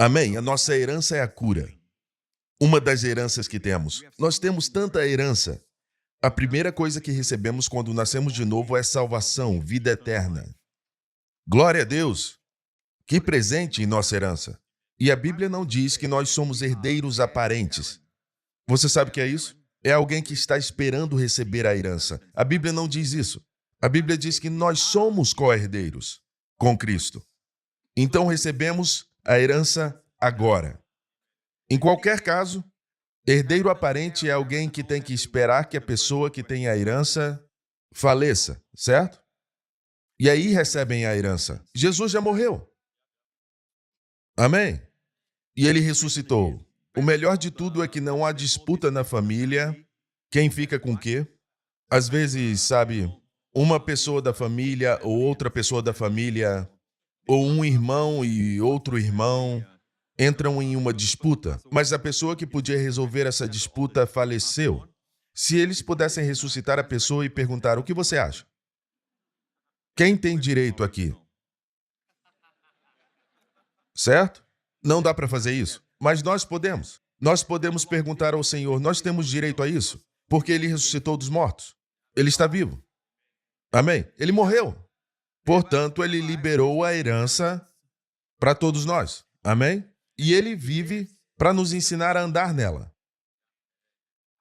Amém? A nossa herança é a cura. Uma das heranças que temos. Nós temos tanta herança. A primeira coisa que recebemos quando nascemos de novo é salvação, vida eterna. Glória a Deus! Que presente em nossa herança. E a Bíblia não diz que nós somos herdeiros aparentes. Você sabe o que é isso? É alguém que está esperando receber a herança. A Bíblia não diz isso. A Bíblia diz que nós somos co-herdeiros com Cristo. Então recebemos a herança agora. Em qualquer caso, herdeiro aparente é alguém que tem que esperar que a pessoa que tem a herança faleça, certo? E aí recebem a herança. Jesus já morreu. Amém? E ele ressuscitou. O melhor de tudo é que não há disputa na família. Quem fica com o quê? Às vezes, sabe, uma pessoa da família ou outra pessoa da família, ou um irmão e outro irmão, entram em uma disputa, mas a pessoa que podia resolver essa disputa faleceu. Se eles pudessem ressuscitar a pessoa e perguntar, o que você acha? Quem tem direito aqui? Certo? Não dá para fazer isso, mas nós podemos. Nós podemos perguntar ao Senhor, nós temos direito a isso? Porque Ele ressuscitou dos mortos. Ele está vivo. Amém? Ele morreu. Portanto, Ele liberou a herança para todos nós. Amém? E Ele vive para nos ensinar a andar nela.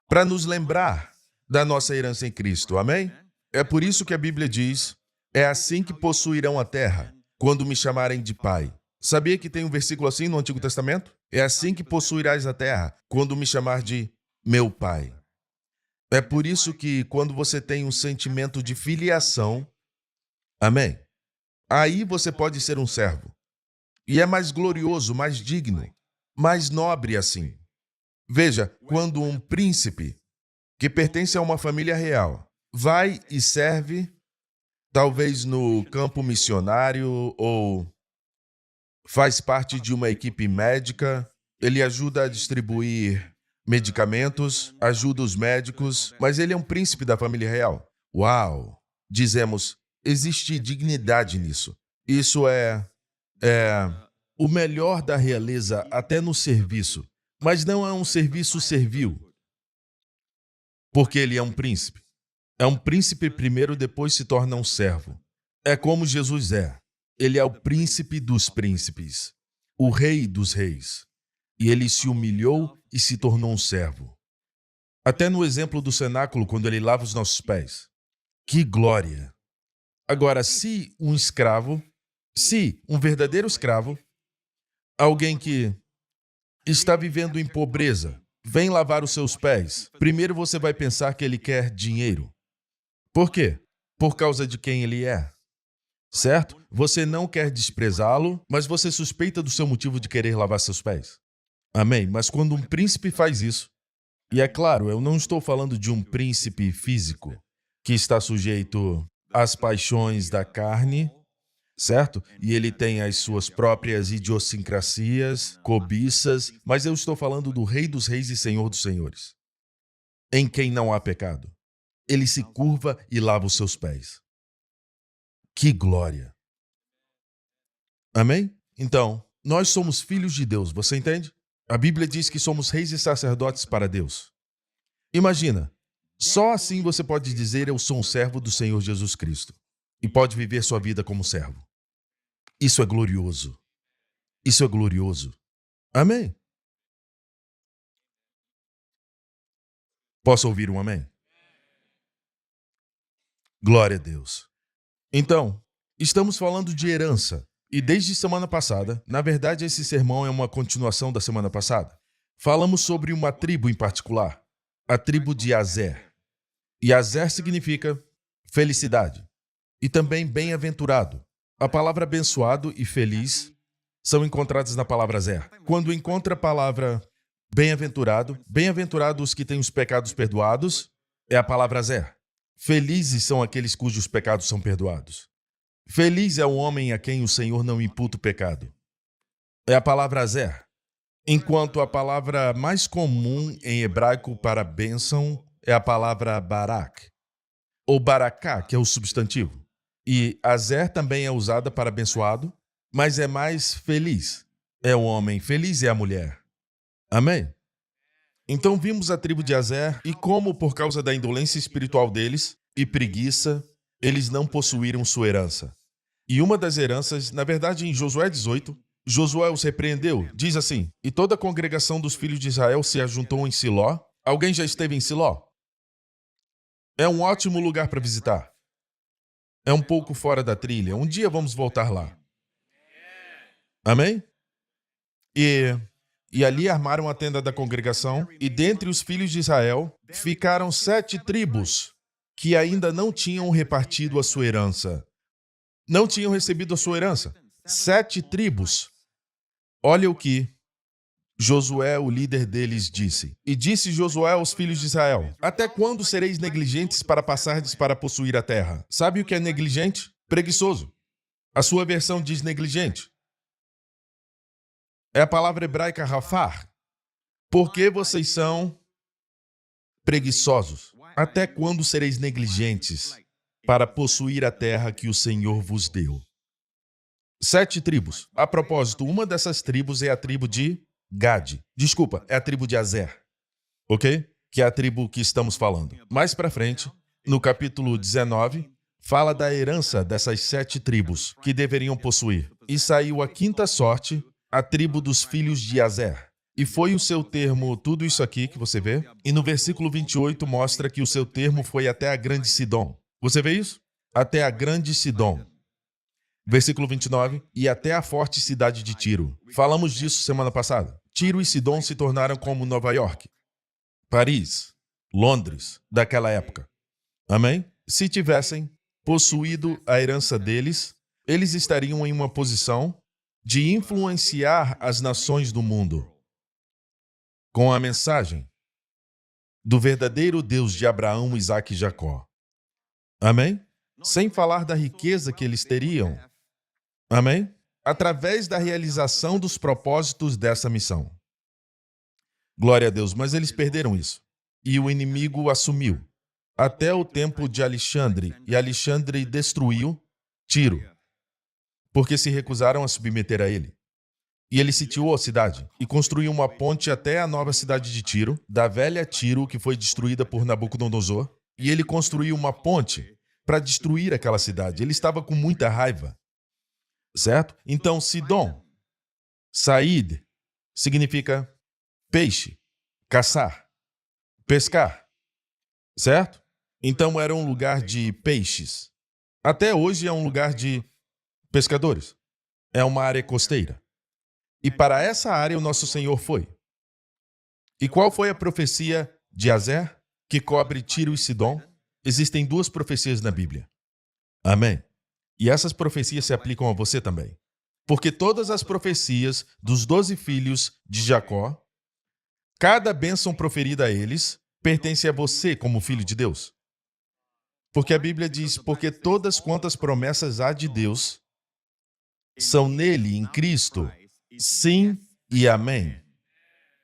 Para nos lembrar da nossa herança em Cristo. Amém? É por isso que a Bíblia diz, é assim que possuirão a terra, quando me chamarem de Pai. Sabia que tem um versículo assim no Antigo Testamento? É assim que possuirás a terra, quando me chamar de meu Pai. É por isso que quando você tem um sentimento de filiação, amém? Aí você pode ser um servo. E é mais glorioso, mais digno, mais nobre assim. Veja, quando um príncipe que pertence a uma família real vai e serve, talvez no campo missionário ou faz parte de uma equipe médica, ele ajuda a distribuir medicamentos, ajuda os médicos, mas ele é um príncipe da família real. Uau! Dizemos, existe dignidade nisso. Isso é o melhor da realeza até no serviço, mas não é um serviço servil, porque ele é um príncipe. É um príncipe primeiro, depois se torna um servo. É como Jesus é. Ele é o príncipe dos príncipes, o rei dos reis. E ele se humilhou e se tornou um servo. Até no exemplo do cenáculo, quando ele lava os nossos pés. Que glória! Agora, se um verdadeiro escravo, alguém que está vivendo em pobreza, vem lavar os seus pés, primeiro você vai pensar que ele quer dinheiro. Por quê? Por causa de quem ele é. Certo? Você não quer desprezá-lo, mas você suspeita do seu motivo de querer lavar seus pés. Amém? Mas quando um príncipe faz isso, e é claro, eu não estou falando de um príncipe físico que está sujeito às paixões da carne, certo? E ele tem as suas próprias idiosincrasias, cobiças, mas eu estou falando do Rei dos Reis e Senhor dos Senhores, em quem não há pecado. Ele se curva e lava os seus pés. Que glória! Amém? Então, nós somos filhos de Deus, você entende? A Bíblia diz que somos reis e sacerdotes para Deus. Imagina, só assim você pode dizer eu sou um servo do Senhor Jesus Cristo e pode viver sua vida como servo. Isso é glorioso. Isso é glorioso. Amém? Posso ouvir um amém? Glória a Deus. Então, estamos falando de herança. E desde semana passada, na verdade esse sermão é uma continuação da semana passada, falamos sobre uma tribo em particular, a tribo de Azer. E Azer significa felicidade e também bem-aventurado. A palavra abençoado e feliz são encontradas na palavra Azer. Quando encontra a palavra bem-aventurado, bem-aventurados os que têm os pecados perdoados, é a palavra Azer. Felizes são aqueles cujos pecados são perdoados. Feliz é o homem a quem o Senhor não imputa o pecado. É a palavra Azer. Enquanto a palavra mais comum em hebraico para bênção é a palavra Barak, ou Baraká, que é o substantivo. E Azer também é usada para abençoado, mas é mais feliz. é o homem, feliz é a mulher. Amém? Então vimos a tribo de Azer e como, por causa da indolência espiritual deles e preguiça, eles não possuíram sua herança. E uma das heranças, na verdade, em Josué 18, Josué os repreendeu. Diz assim: e toda a congregação dos filhos de Israel se ajuntou em Siló. Alguém já esteve em Siló? É um ótimo lugar para visitar. É um pouco fora da trilha. Um dia vamos voltar lá. Amém? E ali armaram a tenda da congregação, e dentre os filhos de Israel ficaram 7 tribos que ainda não tinham repartido a sua herança. Não tinham recebido a sua herança. 7 tribos. Olha o que Josué, o líder deles, disse. E disse Josué aos filhos de Israel: até quando sereis negligentes para passardes para possuir a terra? Sabe o que é negligente? Preguiçoso. A sua versão diz negligente. É a palavra hebraica rafar. Porque vocês são preguiçosos. Até quando sereis negligentes para possuir a terra que o Senhor vos deu? 7 tribos. A propósito, uma dessas tribos é a tribo de Gade. Desculpa, é a tribo de Azer. Ok? Que é a tribo que estamos falando. Mais pra frente, no capítulo 19, fala da herança dessas 7 tribos que deveriam possuir. E saiu a 5ª sorte, a tribo dos filhos de Azer. E foi o seu termo, tudo isso aqui que você vê. E no versículo 28 mostra que o seu termo foi até a grande Sidom. Você vê isso? Até a grande Sidom. Versículo 29, e até a forte cidade de Tiro. Falamos disso semana passada. Tiro e Sidom se tornaram como Nova York, Paris, Londres, daquela época. Amém? Se tivessem possuído a herança deles, eles estariam em uma posição de influenciar as nações do mundo com a mensagem do verdadeiro Deus de Abraão, Isaque e Jacó. Amém? Sem falar da riqueza que eles teriam. Amém? Através da realização dos propósitos dessa missão. Glória a Deus, mas eles perderam isso. E o inimigo assumiu. Até o tempo de Alexandre. E Alexandre destruiu Tiro, porque se recusaram a submeter a ele. E ele sitiou a cidade e construiu uma ponte até a nova cidade de Tiro, da velha Tiro, que foi destruída por Nabucodonosor. E ele construiu uma ponte para destruir aquela cidade. Ele estava com muita raiva. Certo? Então, Sidom, Saíd, significa peixe, caçar, pescar. Certo? Então, era um lugar de peixes. Até hoje é um lugar de pescadores. É uma área costeira. E para essa área o nosso Senhor foi. E qual foi a profecia de Azer, que cobre Tiro e Sidom? Existem 2 profecias na Bíblia. Amém? E essas profecias se aplicam a você também. Porque todas as profecias dos 12 filhos de Jacó, cada bênção proferida a eles, pertence a você como filho de Deus. Porque a Bíblia diz, porque todas quantas promessas há de Deus são nele, em Cristo, sim e amém.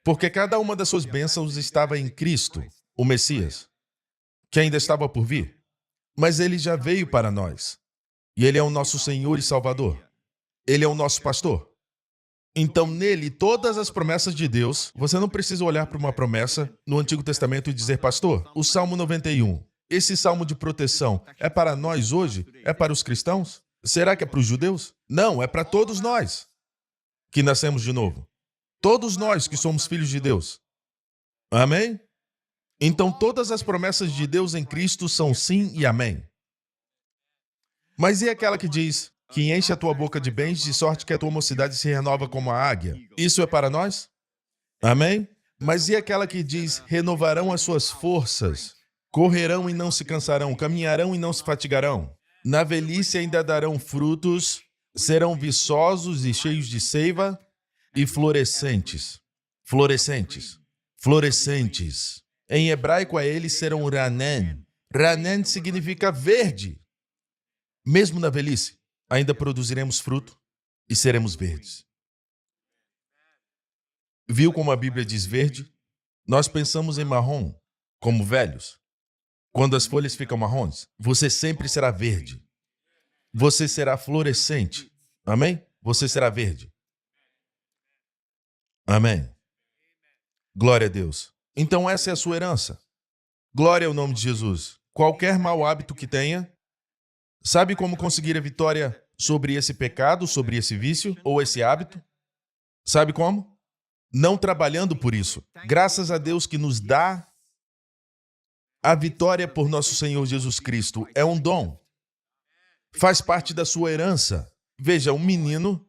Porque cada uma das suas bênçãos estava em Cristo, o Messias, que ainda estava por vir. Mas ele já veio para nós. E ele é o nosso Senhor e Salvador. Ele é o nosso pastor. Então, nele, todas as promessas de Deus, você não precisa olhar para uma promessa no Antigo Testamento e dizer, pastor, o Salmo 91, esse salmo de proteção é para nós hoje? É para os cristãos? Será que é para os judeus? Não, é para todos nós que nascemos de novo. Todos nós que somos filhos de Deus. Amém? Então, todas as promessas de Deus em Cristo são sim e amém. Mas e aquela que diz que enche a tua boca de bens, de sorte que a tua mocidade se renova como a águia? Isso é para nós? Amém? Mas e aquela que diz, renovarão as suas forças, correrão e não se cansarão, caminharão e não se fatigarão, na velhice ainda darão frutos, serão viçosos e cheios de seiva e florescentes. Florescentes. Florescentes. Em hebraico a eles serão ranen. Ranen significa verde. Mesmo na velhice, ainda produziremos fruto e seremos verdes. Viu como a Bíblia diz verde? Nós pensamos em marrom, como velhos. Quando as folhas ficam marrons, você sempre será verde. Você será florescente. Amém? Você será verde. Amém. Glória a Deus. Então essa é a sua herança. Glória ao nome de Jesus. Qualquer mau hábito que tenha, sabe como conseguir a vitória sobre esse pecado, sobre esse vício ou esse hábito? Sabe como? Não trabalhando por isso. Graças a Deus que nos dá a vitória por nosso Senhor Jesus Cristo. É um dom. Faz parte da sua herança. Veja, um menino,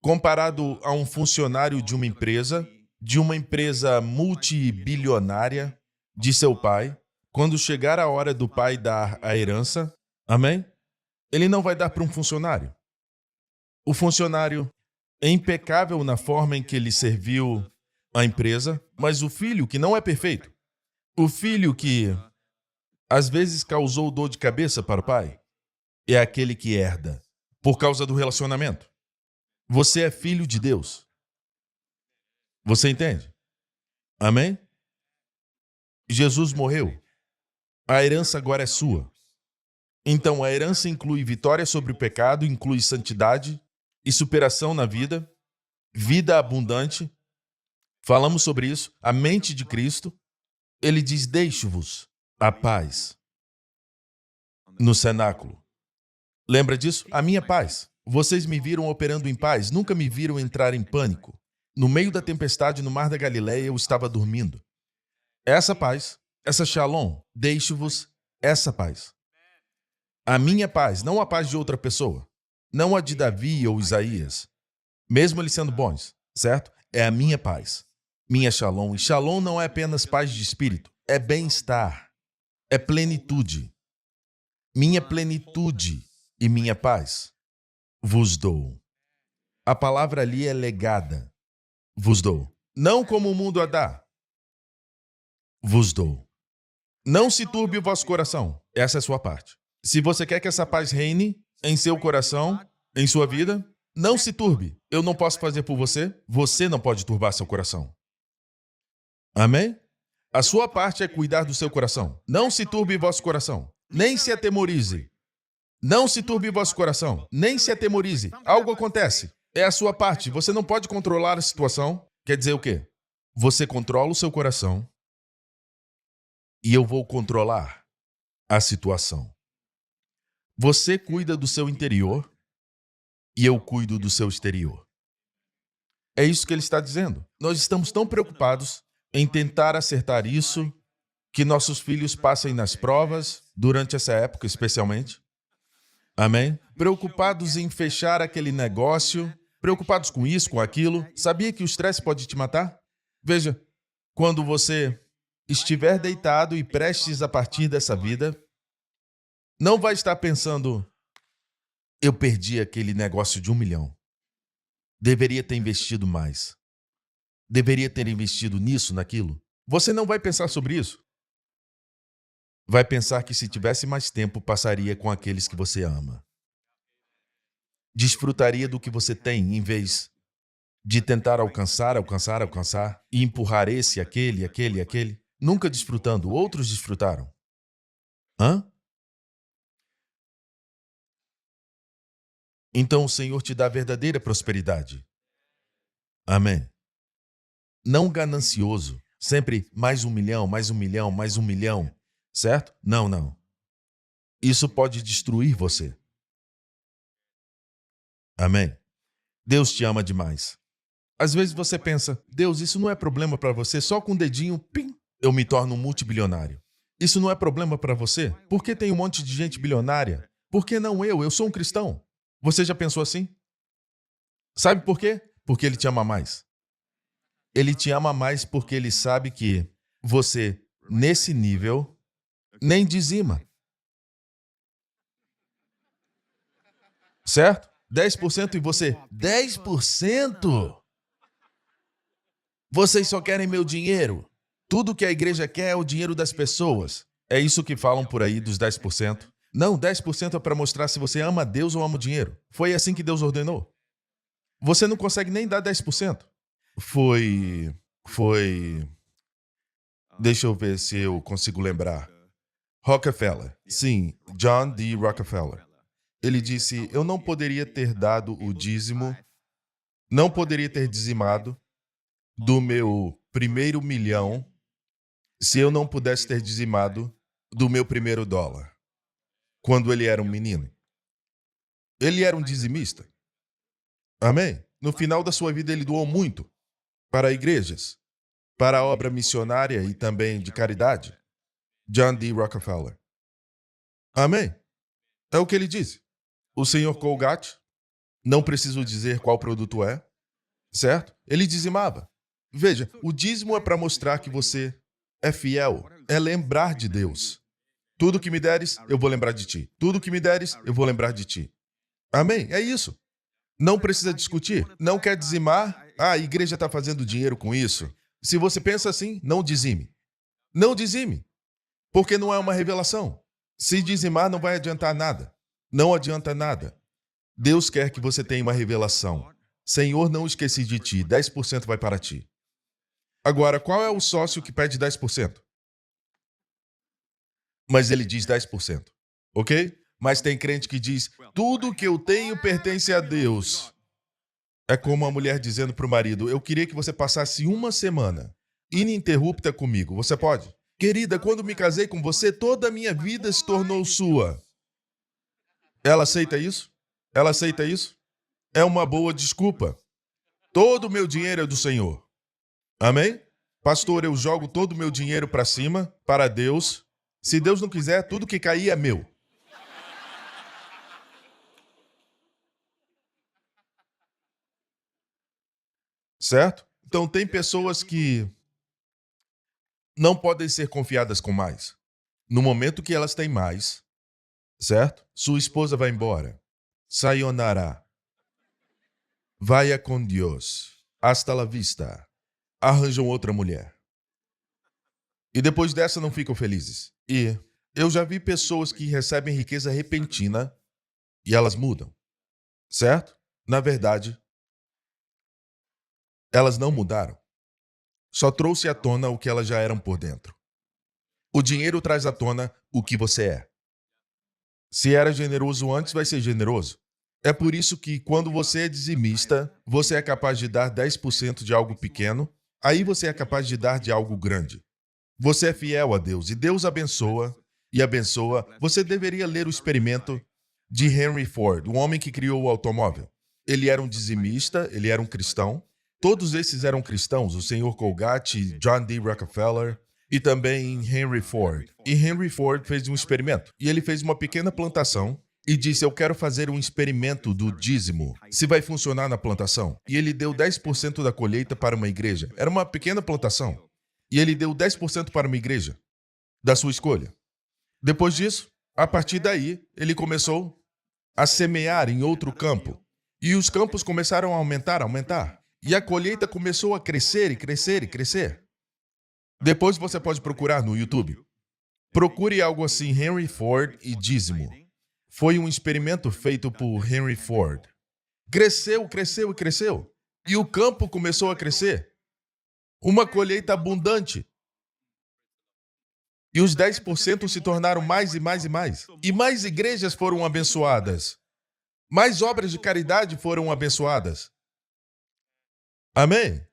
comparado a um funcionário de uma empresa multibilionária de seu pai, quando chegar a hora do pai dar a herança, amém? Ele não vai dar para um funcionário. O funcionário é impecável na forma em que ele serviu a empresa, mas o filho que não é perfeito, o filho que às vezes causou dor de cabeça para o pai, é aquele que herda, por causa do relacionamento. Você é filho de Deus. Você entende? Amém? Jesus morreu. A herança agora é sua. Então, a herança inclui vitória sobre o pecado, inclui santidade e superação na vida, vida abundante. Falamos sobre isso. A mente de Cristo. Ele diz, deixo-vos a paz no cenáculo. Lembra disso? A minha paz. Vocês me viram operando em paz, nunca me viram entrar em pânico. No meio da tempestade no mar da Galileia, eu estava dormindo. Essa paz, essa shalom, deixo-vos essa paz. A minha paz, não a paz de outra pessoa. Não a de Davi ou Isaías. Mesmo eles sendo bons, certo? É a minha paz. Minha shalom. E shalom não é apenas paz de espírito. É bem-estar. É plenitude. Minha plenitude e minha paz vos dou. A palavra ali é legada. Vos dou. Não como o mundo a dá. Vos dou. Não se turbe o vosso coração. Essa é a sua parte. Se você quer que essa paz reine em seu coração, em sua vida, não se turbe. Eu não posso fazer por você. Você não pode turbar seu coração. Amém? A sua parte é cuidar do seu coração. Não se turbe vosso coração. Nem se atemorize. Não se turbe vosso coração. Nem se atemorize. Algo acontece. É a sua parte. Você não pode controlar a situação. Quer dizer o quê? Você controla o seu coração e eu vou controlar a situação. Você cuida do seu interior e eu cuido do seu exterior. É isso que ele está dizendo. Nós estamos tão preocupados em tentar acertar isso que nossos filhos passem nas provas, durante essa época especialmente. Amém? Preocupados em fechar aquele negócio, preocupados com isso, com aquilo. Sabia que o estresse pode te matar? Veja, quando você estiver deitado e prestes a partir dessa vida, não vai estar pensando, eu perdi aquele negócio de 1 milhão. Deveria ter investido mais. Deveria ter investido nisso, naquilo. Você não vai pensar sobre isso. Vai pensar que se tivesse mais tempo, passaria com aqueles que você ama. Desfrutaria do que você tem, em vez de tentar alcançar e empurrar esse, aquele. Nunca desfrutando, outros desfrutaram. Hã? Então o Senhor te dá verdadeira prosperidade. Amém. Não ganancioso, sempre mais 1 milhão, mais 1 milhão, mais 1 milhão, certo? Não. Isso pode destruir você. Amém. Deus te ama demais. Às vezes você pensa, Deus, isso não é problema para você, só com o dedinho, pim, eu me torno um multibilionário. Isso não é problema para você? Por que tem um monte de gente bilionária? Por que não eu? Eu sou um cristão. Você já pensou assim? Sabe por quê? Porque ele te ama mais. Ele te ama mais porque ele sabe que você, nesse nível, nem dizima. Certo? 10% e você, 10%? Vocês só querem meu dinheiro. Tudo que a igreja quer é o dinheiro das pessoas. É isso que falam por aí dos 10%. Não, 10% é para mostrar se você ama Deus ou ama o dinheiro. Foi assim que Deus ordenou. Você não consegue nem dar 10%. Foi... Deixa eu ver se eu consigo lembrar. Rockefeller. Sim, John D. Rockefeller. Ele disse, eu não poderia ter dado o dízimo, não poderia ter dizimado do meu primeiro milhão se eu não pudesse ter dizimado do meu primeiro dólar, quando ele era um menino. Ele era um dizimista. Amém? No final da sua vida, ele doou muito para igrejas, para a obra missionária e também de caridade. John D. Rockefeller. Amém? É o que ele disse. O senhor Colgate, não preciso dizer qual produto é, certo? Ele dizimava. Veja, o dízimo é para mostrar que você é fiel, é lembrar de Deus. Tudo que me deres, eu vou lembrar de ti. Tudo que me deres, eu vou lembrar de ti. Amém? É isso. Não precisa discutir. Não quer dizimar? Ah, a igreja está fazendo dinheiro com isso. Se você pensa assim, não dizime. Não dizime. Porque não é uma revelação. Se dizimar, não vai adiantar nada. Não adianta nada. Deus quer que você tenha uma revelação. Senhor, não esqueci de ti. 10% vai para ti. Agora, qual é o sócio que pede 10%? Mas ele diz 10%. Ok? Mas tem crente que diz, tudo que eu tenho pertence a Deus. É como a mulher dizendo para o marido, eu queria que você passasse uma semana ininterrupta comigo. Você pode? Querida, quando me casei com você, toda a minha vida se tornou sua. Ela aceita isso? Ela aceita isso? É uma boa desculpa. Todo o meu dinheiro é do Senhor. Amém? Pastor, eu jogo todo o meu dinheiro para cima, para Deus. Se Deus não quiser, tudo que cair é meu. Certo? Então, tem pessoas que não podem ser confiadas com mais. No momento que elas têm mais, certo? Sua esposa vai embora. Sayonara. Vaya con Dios. Hasta la vista. Arranjam outra mulher. E depois dessa não ficam felizes. E eu já vi pessoas que recebem riqueza repentina e elas mudam. Certo? Na verdade, elas não mudaram. Só trouxe à tona o que elas já eram por dentro. O dinheiro traz à tona o que você é. Se era generoso antes, vai ser generoso. É por isso que, quando você é dizimista, você é capaz de dar 10% de algo pequeno, aí você é capaz de dar de algo grande. Você é fiel a Deus e Deus abençoa e abençoa. Você deveria ler o experimento de Henry Ford, o homem que criou o automóvel. Ele era um dizimista, ele era um cristão. Todos esses eram cristãos, o senhor Colgate, John D. Rockefeller e também Henry Ford. E Henry Ford fez um experimento. E ele fez uma pequena plantação e disse, eu quero fazer um experimento do dízimo. Se vai funcionar na plantação. E ele deu 10% da colheita para uma igreja. Era uma pequena plantação. E ele deu 10% para uma igreja, da sua escolha. Depois disso, a partir daí, ele começou a semear em outro campo. E os campos começaram a aumentar. E a colheita começou a crescer e crescer e crescer. Depois você pode procurar no YouTube. Procure algo assim, Henry Ford e dízimo. Foi um experimento feito por Henry Ford. Cresceu, cresceu e cresceu. E o campo começou a crescer. Uma colheita abundante. E os 10% se tornaram mais e mais e mais. E mais igrejas foram abençoadas. Mais obras de caridade foram abençoadas. Amém?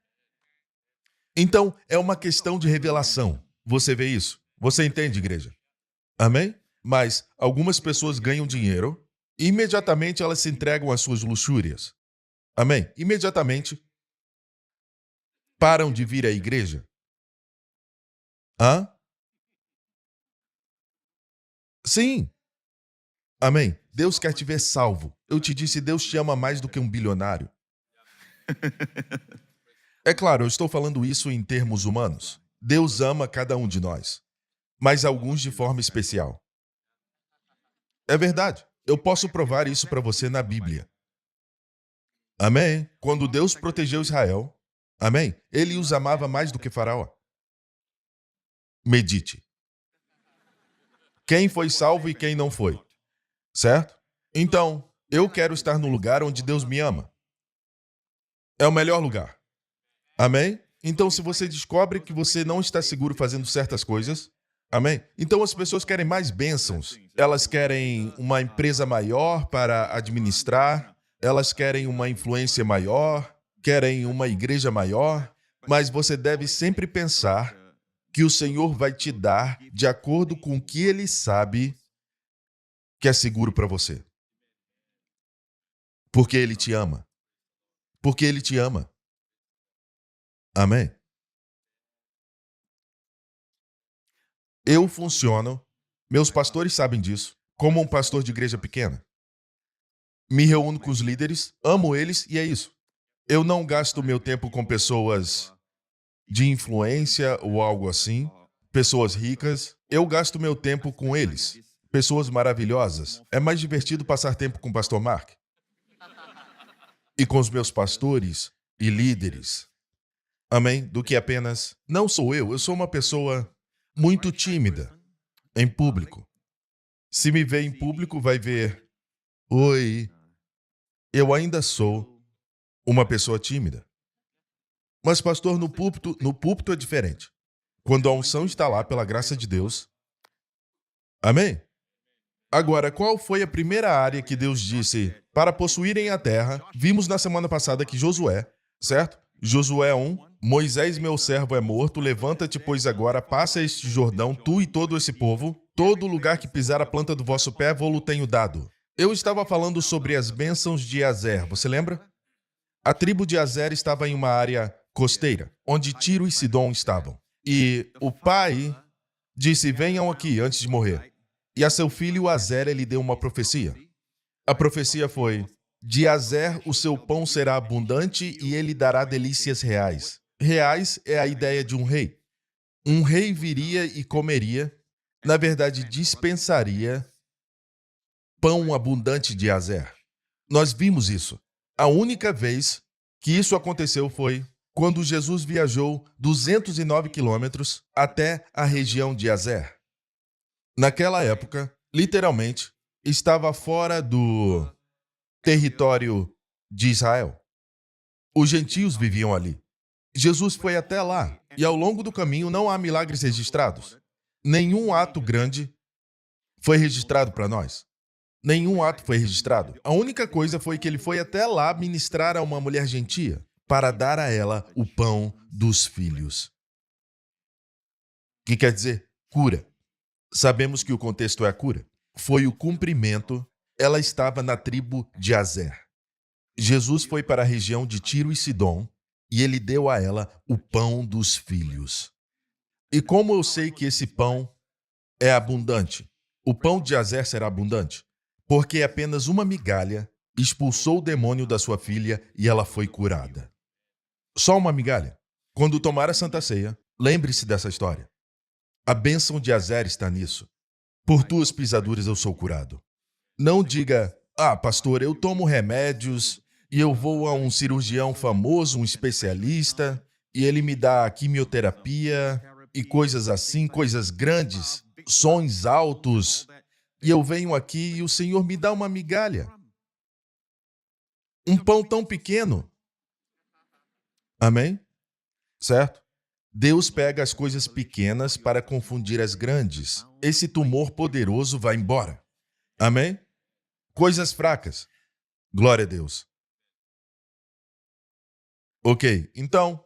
Então, é uma questão de revelação. Você vê isso? Você entende, igreja? Amém? Mas algumas pessoas ganham dinheiro e imediatamente elas se entregam às suas luxúrias. Amém? Imediatamente param de vir à igreja. Hã? Sim. Amém? Deus quer te ver salvo. Eu te disse, Deus te ama mais do que um bilionário. É claro, eu estou falando isso em termos humanos. Deus ama cada um de nós, mas alguns de forma especial. É verdade. Eu posso provar isso para você na Bíblia. Amém? Quando Deus protegeu Israel, amém? Ele os amava mais do que Faraó. Medite. Quem foi salvo e quem não foi. Certo? Então, eu quero estar no lugar onde Deus me ama. É o melhor lugar. Amém? Então, se você descobre que você não está seguro fazendo certas coisas, amém? Então, as pessoas querem mais bênçãos. Elas querem uma empresa maior para administrar, elas querem uma influência maior, querem uma igreja maior, Mas você deve sempre pensar que o Senhor vai te dar de acordo com o que Ele sabe que é seguro para você. Porque Ele te ama. Porque Ele te ama. Amém? Eu funciono, meus pastores sabem disso, como um pastor de igreja pequena. Me reúno com os líderes, amo eles e é isso. Eu não gasto meu tempo com pessoas de influência ou algo assim, pessoas ricas. Eu gasto meu tempo com eles, pessoas maravilhosas. É mais divertido passar tempo com o pastor Mark e com os meus pastores e líderes. Amém? Do que apenas, não sou eu sou uma pessoa muito tímida em público. Se me vê em público, vai ver, oi, eu ainda sou uma pessoa tímida. Mas, pastor, no púlpito é diferente. Quando a unção está lá pela graça de Deus. Amém? Agora, qual foi a primeira área que Deus disse para possuírem a terra? Vimos na semana passada que Josué, certo? Josué 1, Moisés, meu servo, é morto, levanta-te, pois agora passa este Jordão, tu e todo esse povo, todo lugar que pisar a planta do vosso pé, vou-lo tenho dado. Eu estava falando sobre as bênçãos de Azer, você lembra? A tribo de Azer estava em uma área costeira, onde Tiro e Sidom estavam. E o pai disse, venham aqui antes de morrer. E a seu filho Azer ele deu uma profecia. A profecia foi, de Azer o seu pão será abundante e ele dará delícias reais. Reais é a ideia de um rei. Um rei viria e comeria, na verdade dispensaria pão abundante de Azer. Nós vimos isso. A única vez que isso aconteceu foi quando Jesus viajou 209 quilômetros até a região de Azer. Naquela época, literalmente, estava fora do território de Israel. Os gentios viviam ali. Jesus foi até lá e ao longo do caminho não há milagres registrados. Nenhum ato grande foi registrado para nós. Nenhum ato foi registrado. A única coisa foi que ele foi até lá ministrar a uma mulher gentia para dar a ela o pão dos filhos. O que quer dizer? Cura. Sabemos que o contexto é a cura. Foi o cumprimento. Ela estava na tribo de Azer. Jesus foi para a região de Tiro e Sidom e ele deu a ela o pão dos filhos. E como eu sei que esse pão é abundante? O pão de Azer será abundante, porque apenas uma migalha expulsou o demônio da sua filha e ela foi curada. Só uma migalha. Quando tomar a Santa Ceia, lembre-se dessa história. A bênção de Azer está nisso. Por tuas pisaduras eu sou curado. Não diga, pastor, eu tomo remédios e eu vou a um cirurgião famoso, um especialista, e ele me dá quimioterapia e coisas assim, coisas grandes, sons altos, e eu venho aqui e o Senhor me dá uma migalha. Um pão tão pequeno. Amém? Certo? Deus pega as coisas pequenas para confundir as grandes. Esse tumor poderoso vai embora. Amém? Coisas fracas. Glória a Deus. Ok, então.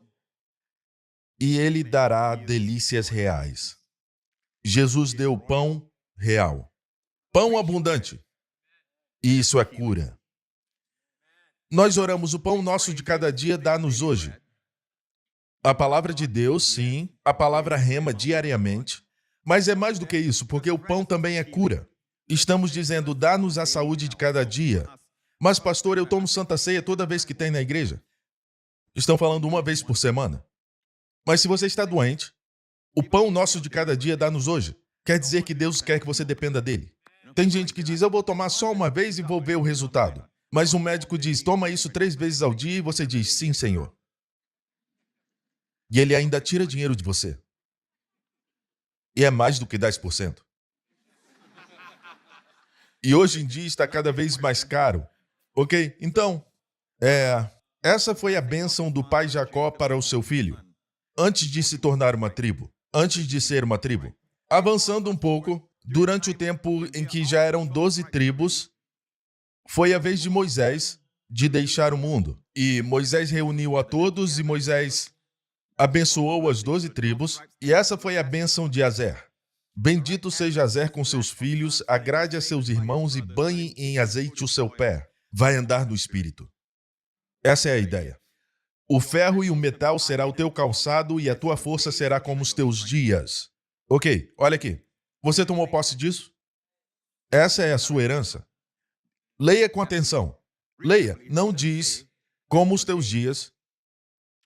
E ele dará delícias reais. Jesus deu pão real. Pão abundante. E isso é cura. Nós oramos, o pão nosso de cada dia dá-nos hoje. A palavra de Deus, sim, a palavra rema diariamente, mas é mais do que isso, porque o pão também é cura. Estamos dizendo, dá-nos a saúde de cada dia. Mas, pastor, eu tomo Santa Ceia toda vez que tem na igreja. Estão falando uma vez por semana. Mas se você está doente, o pão nosso de cada dia dá-nos hoje. Quer dizer que Deus quer que você dependa dele. Tem gente que diz, eu vou tomar só uma vez e vou ver o resultado. Mas um médico diz, toma isso 3 vezes ao dia e você diz, sim, Senhor. E ele ainda tira dinheiro de você. E é mais do que 10%. E hoje em dia está cada vez mais caro. Ok? Então, essa foi a bênção do pai Jacó para o seu filho. Antes de se tornar uma tribo. Antes de ser uma tribo. Avançando um pouco, durante o tempo em que já eram 12 tribos, foi a vez de Moisés de deixar o mundo. E Moisés reuniu a todos e Moisés abençoou as 12 tribos, e essa foi a bênção de Azer. Bendito seja Azer com seus filhos, agrade a seus irmãos e banhe em azeite o seu pé. Vai andar no Espírito. Essa é a ideia. O ferro e o metal será o teu calçado e a tua força será como os teus dias. Ok, olha aqui. Você tomou posse disso? Essa é a sua herança. Leia com atenção. Leia. Não diz como os teus dias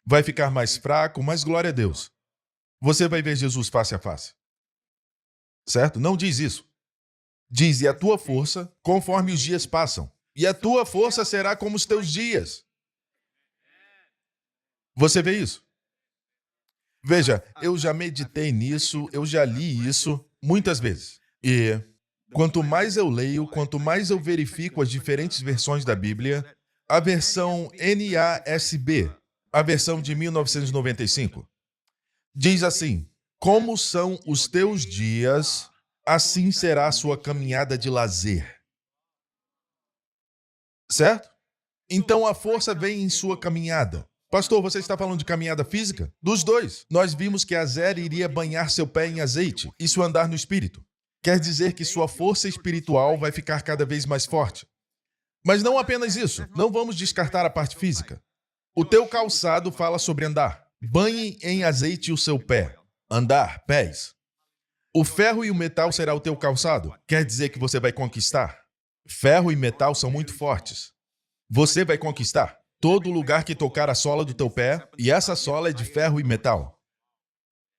vai ficar mais fraco, mas glória a Deus. Você vai ver Jesus face a face. Certo? Não diz isso. Diz, e a tua força, conforme os dias passam. E a tua força será como os teus dias. Você vê isso? Veja, eu já meditei nisso, eu já li isso muitas vezes. E quanto mais eu leio, quanto mais eu verifico as diferentes versões da Bíblia, a versão NASB, a versão de 1995, diz assim: como são os teus dias, assim será a sua caminhada de lazer. Certo? Então a força vem em sua caminhada. Pastor, você está falando de caminhada física? Dos dois. Nós vimos que Azer iria banhar seu pé em azeite, isso andar no Espírito. Quer dizer que sua força espiritual vai ficar cada vez mais forte. Mas não apenas isso, não vamos descartar a parte física. O teu calçado fala sobre andar. Banhe em azeite o seu pé. Andar, pés. O ferro e o metal será o teu calçado. Quer dizer que você vai conquistar. Ferro e metal são muito fortes. Você vai conquistar todo lugar que tocar a sola do teu pé, e essa sola é de ferro e metal.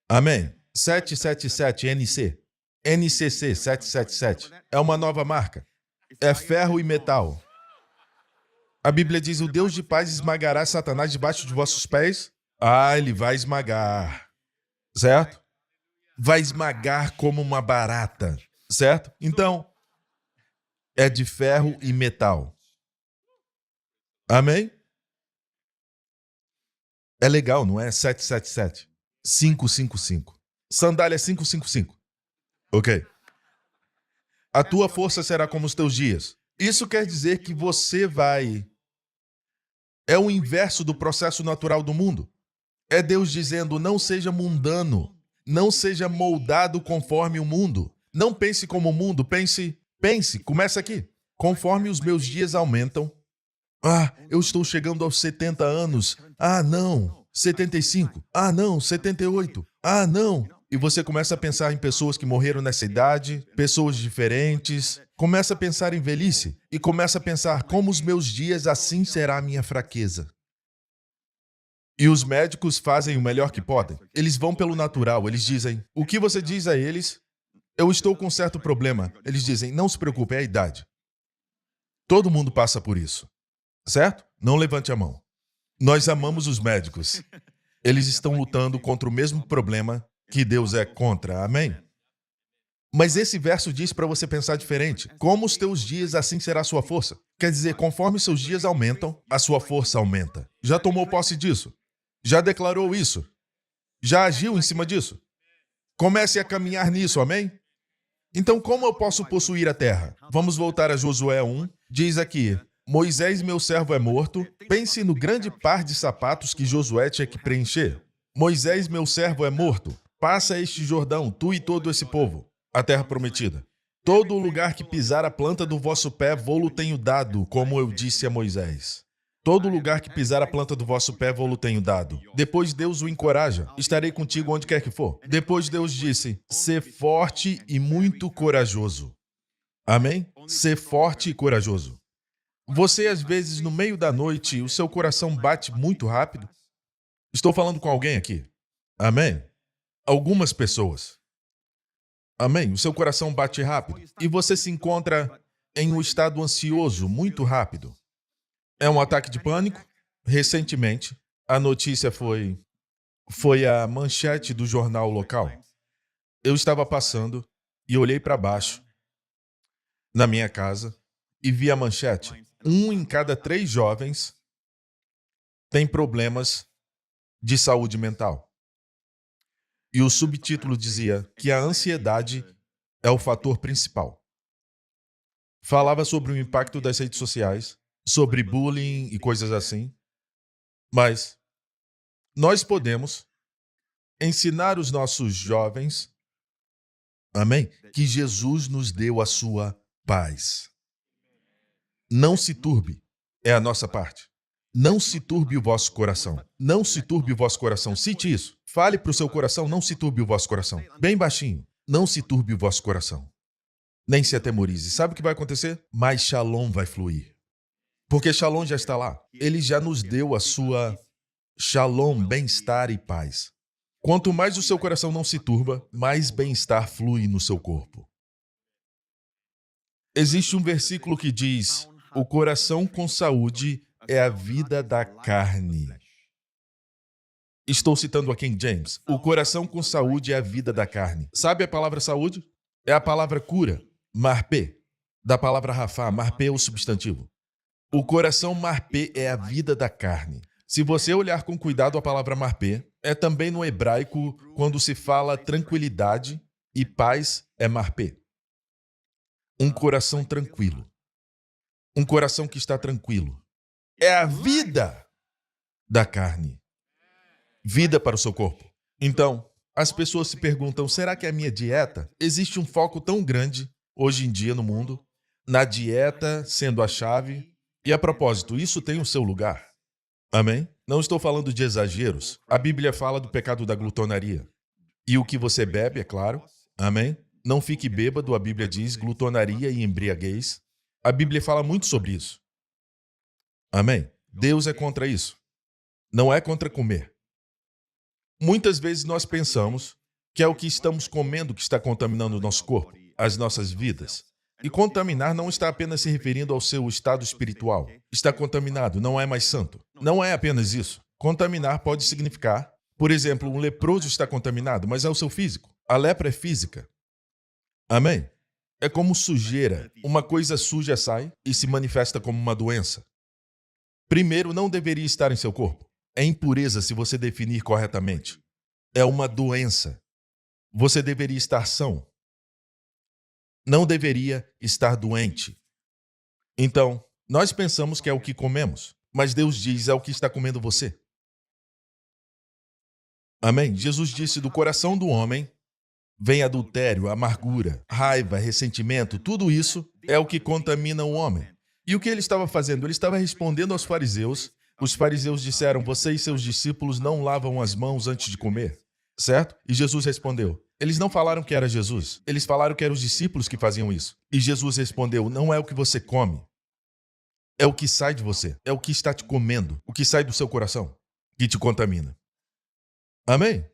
Amém. 777 NC. NCC 777. É uma nova marca. É ferro e metal. A Bíblia diz, o Deus de paz esmagará Satanás debaixo de vossos pés. Ah, ele vai esmagar. Certo? Vai esmagar como uma barata. Certo? Então, é de ferro e metal. Amém? É legal, não é? 777. 555. Sandália 555. Ok. A tua força será como os teus dias. Isso quer dizer que você vai... É o inverso do processo natural do mundo. É Deus dizendo, não seja mundano. Não seja moldado conforme o mundo. Não pense como o mundo, pense. Começa aqui. Conforme os meus dias aumentam, eu estou chegando aos 70 anos. Não. 75. Não. 78. Não. E você começa a pensar em pessoas que morreram nessa idade, pessoas diferentes. Começa a pensar em velhice. E começa a pensar, como os meus dias, assim será a minha fraqueza. E os médicos fazem o melhor que podem. Eles vão pelo natural. Eles dizem, o que você diz a eles? Eu estou com um certo problema. Eles dizem, não se preocupe, é a idade. Todo mundo passa por isso. Certo? Não levante a mão. Nós amamos os médicos. Eles estão lutando contra o mesmo problema que Deus é contra. Amém? Mas esse verso diz para você pensar diferente. Como os teus dias, assim será a sua força. Quer dizer, conforme seus dias aumentam, a sua força aumenta. Já tomou posse disso? Já declarou isso? Já agiu em cima disso? Comece a caminhar nisso, amém? Então, como eu posso possuir a terra? Vamos voltar a Josué 1. Diz aqui, Moisés, meu servo, é morto. Pense no grande par de sapatos que Josué tinha que preencher. Moisés, meu servo, é morto. Passa este Jordão, tu e todo esse povo, a terra prometida. Todo o lugar que pisar a planta do vosso pé, vou-lo tenho dado, como eu disse a Moisés. Todo lugar que pisar a planta do vosso pé, vou-lo tenho dado. Depois Deus o encoraja. Estarei contigo onde quer que for. Depois Deus disse, sê forte e muito corajoso. Amém? Sê forte e corajoso. Você, às vezes, no meio da noite, o seu coração bate muito rápido. Estou falando com alguém aqui. Amém? Algumas pessoas. Amém? O seu coração bate rápido. E você se encontra em um estado ansioso muito rápido. É um ataque de pânico? Recentemente, a notícia foi a manchete do jornal local. Eu estava passando e olhei para baixo, na minha casa, e vi a manchete. 1 em cada 3 jovens tem problemas de saúde mental. E o subtítulo dizia que a ansiedade é o fator principal. Falava sobre o impacto das redes sociais, sobre bullying e coisas assim. Mas nós podemos ensinar os nossos jovens, amém, que Jesus nos deu a sua paz. Não se turbe, é a nossa parte. Não se turbe o vosso coração. Não se turbe o vosso coração. Cite isso. Fale para o seu coração, não se turbe o vosso coração. Bem baixinho. Não se turbe o vosso coração. Nem se atemorize. Sabe o que vai acontecer? Mais Shalom vai fluir. Porque Shalom já está lá. Ele já nos deu a sua Shalom, bem-estar e paz. Quanto mais o seu coração não se turba, mais bem-estar flui no seu corpo. Existe um versículo que diz: o coração com saúde é a vida da carne. Estou citando a King James. O coração com saúde é a vida da carne. Sabe a palavra saúde? É a palavra cura, marpé. Da palavra rafá, marpé é o substantivo. O coração marpé é a vida da carne. Se você olhar com cuidado a palavra marpé, é também no hebraico quando se fala tranquilidade e paz é marpé. Um coração tranquilo. Um coração que está tranquilo. É a vida da carne. Vida para o seu corpo. Então, as pessoas se perguntam, será que a minha dieta? Existe um foco tão grande, hoje em dia no mundo, na dieta sendo a chave. E a propósito, isso tem o seu lugar. Amém? Não estou falando de exageros. A Bíblia fala do pecado da glutonaria. E o que você bebe, é claro. Amém? Não fique bêbado, a Bíblia diz, glutonaria e embriaguez. A Bíblia fala muito sobre isso. Amém? Deus é contra isso. Não é contra comer. Muitas vezes nós pensamos que é o que estamos comendo que está contaminando o nosso corpo, as nossas vidas. E contaminar não está apenas se referindo ao seu estado espiritual. Está contaminado, não é mais santo. Não é apenas isso. Contaminar pode significar, por exemplo, um leproso está contaminado, mas é o seu físico. A lepra é física. Amém? É como sujeira. Uma coisa suja sai e se manifesta como uma doença. Primeiro, não deveria estar em seu corpo. É impureza se você definir corretamente. É uma doença. Você deveria estar são. Não deveria estar doente. Então, nós pensamos que é o que comemos, mas Deus diz é o que está comendo você. Amém? Jesus disse, do coração do homem vem adultério, amargura, raiva, ressentimento, tudo isso é o que contamina o homem. E o que ele estava fazendo? Ele estava respondendo aos fariseus. Os fariseus disseram, você e seus discípulos não lavam as mãos antes de comer, certo? E Jesus respondeu, eles não falaram que era Jesus, eles falaram que eram os discípulos que faziam isso. E Jesus respondeu, não é o que você come, é o que sai de você, é o que está te comendo, o que sai do seu coração, que te contamina. Amém?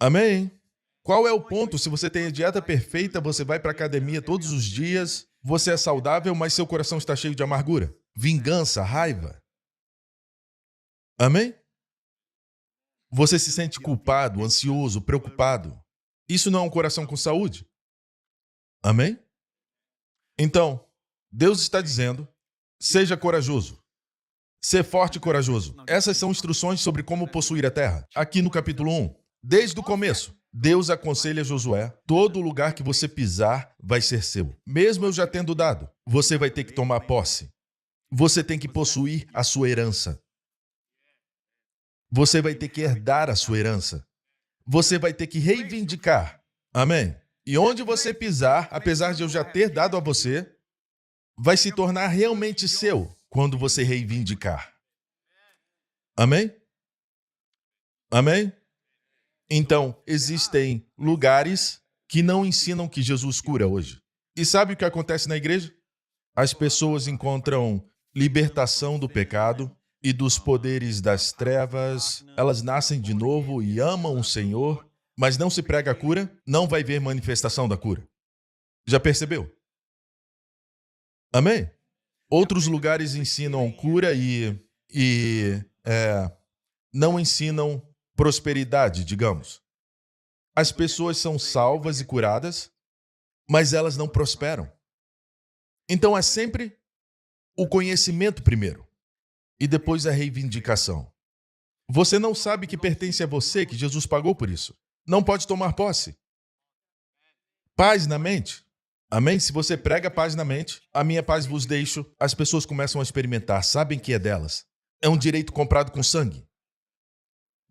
Amém? Qual é o ponto? Se você tem a dieta perfeita, você vai para a academia todos os dias, você é saudável, mas seu coração está cheio de amargura, vingança, raiva. Amém? Você se sente culpado, ansioso, preocupado. Isso não é um coração com saúde. Amém? Então, Deus está dizendo, seja corajoso. Ser forte e corajoso. Essas são instruções sobre como possuir a terra. Aqui no capítulo 1, desde o começo, Deus aconselha Josué, todo lugar que você pisar vai ser seu. Mesmo eu já tendo dado, você vai ter que tomar posse. Você tem que possuir a sua herança. Você vai ter que herdar a sua herança. Você vai ter que reivindicar. Amém? E onde você pisar, apesar de eu já ter dado a você, vai se tornar realmente seu quando você reivindicar. Amém? Amém? Então, existem lugares que não ensinam que Jesus cura hoje. E sabe o que acontece na igreja? As pessoas encontram libertação do pecado e dos poderes das trevas, elas nascem de novo e amam o Senhor, mas não se prega a cura, não vai ver manifestação da cura. Já percebeu? Amém? Outros lugares ensinam cura e não ensinam prosperidade, digamos. As pessoas são salvas e curadas, mas elas não prosperam. Então é sempre o conhecimento primeiro. E depois a reivindicação. Você não sabe que pertence a você, que Jesus pagou por isso. Não pode tomar posse. Paz na mente. Amém? Se você prega paz na mente, a minha paz vos deixo, as pessoas começam a experimentar, sabem que é delas. É um direito comprado com sangue.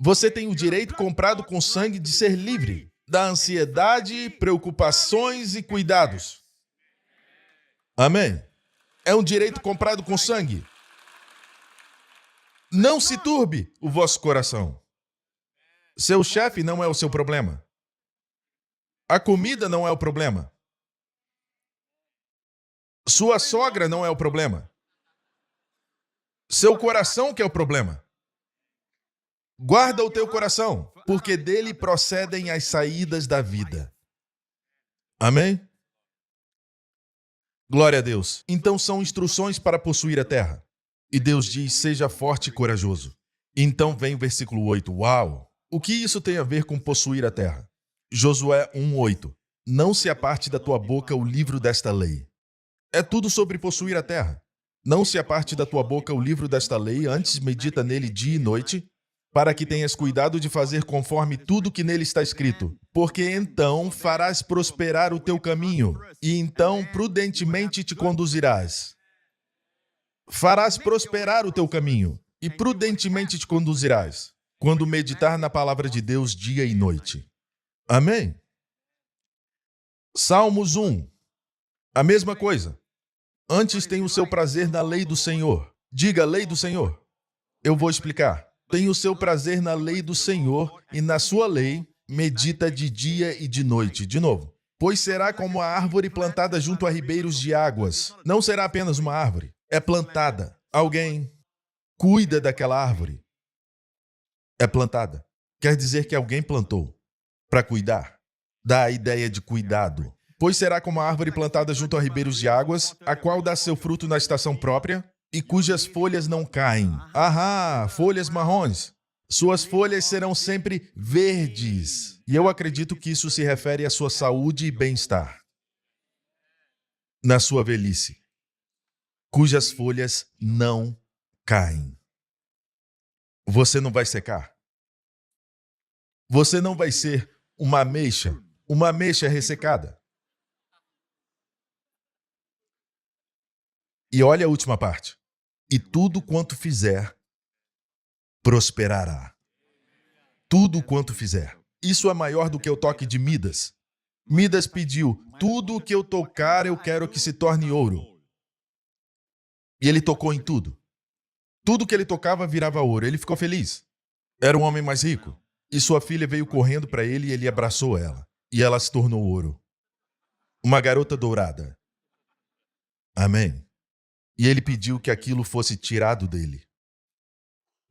Você tem o direito comprado com sangue de ser livre da ansiedade, preocupações e cuidados. Amém? É um direito comprado com sangue. Não se turbe o vosso coração. Seu chefe não é o seu problema. A comida não é o problema. Sua sogra não é o problema. Seu coração que é o problema. Guarda o teu coração, porque dele procedem as saídas da vida. Amém? Glória a Deus. Então são instruções para possuir a terra. E Deus diz, seja forte e corajoso. Então vem o versículo 8. Uau! O que isso tem a ver com possuir a terra? Josué 1:8. Não se aparte da tua boca o livro desta lei. É tudo sobre possuir a terra. Não se aparte da tua boca o livro desta lei, antes medita nele dia e noite, para que tenhas cuidado de fazer conforme tudo que nele está escrito. Porque então farás prosperar o teu caminho, e então prudentemente te conduzirás. Farás prosperar o teu caminho, e prudentemente te conduzirás, quando meditar na palavra de Deus dia e noite. Amém? Salmos 1. A mesma coisa. Antes tem o seu prazer na lei do Senhor. Diga, lei do Senhor. Eu vou explicar. Tem o seu prazer na lei do Senhor, e na sua lei medita de dia e de noite. De novo. Pois será como a árvore plantada junto a ribeiros de águas. Não será apenas uma árvore. É plantada. Alguém cuida daquela árvore. É plantada. Quer dizer que alguém plantou. Para cuidar. Dá a ideia de cuidado. Pois será como a árvore plantada junto a ribeiros de águas, a qual dá seu fruto na estação própria, e cujas folhas não caem. Ahá, folhas marrons. Suas folhas serão sempre verdes. E eu acredito que isso se refere à sua saúde e bem-estar. Na sua velhice. Cujas folhas não caem. Você não vai secar. Você não vai ser uma ameixa ressecada. E olha a última parte. E tudo quanto fizer, prosperará. Tudo quanto fizer. Isso é maior do que o toque de Midas. Midas pediu, tudo o que eu tocar, eu quero que se torne ouro. E ele tocou em tudo. Tudo que ele tocava virava ouro. Ele ficou feliz. Era um homem mais rico. E sua filha veio correndo para ele e ele abraçou ela. E ela se tornou ouro. Uma garota dourada. Amém. E ele pediu que aquilo fosse tirado dele.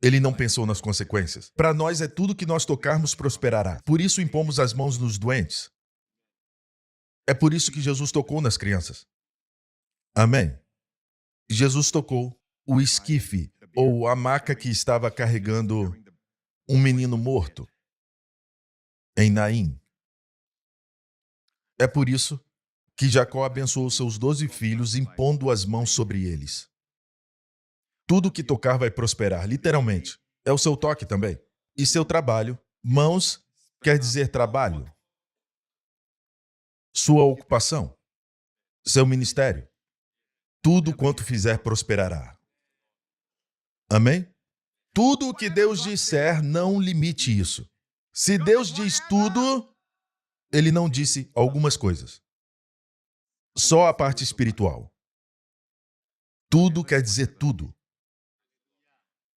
Ele não pensou nas consequências. Para nós é tudo que nós tocarmos prosperará. Por isso impomos as mãos nos doentes. É por isso que Jesus tocou nas crianças. Amém. Jesus tocou o esquife, ou a maca que estava carregando um menino morto em Naim. É por isso que Jacó abençoou seus 12 filhos, impondo as mãos sobre eles. Tudo que tocar vai prosperar, literalmente. É o seu toque também. E seu trabalho. Mãos quer dizer trabalho. Sua ocupação. Seu ministério. Tudo quanto fizer prosperará. Amém? Tudo o que Deus disser, não limite isso. Se Deus diz tudo, ele não disse algumas coisas. Só a parte espiritual. Tudo quer dizer tudo.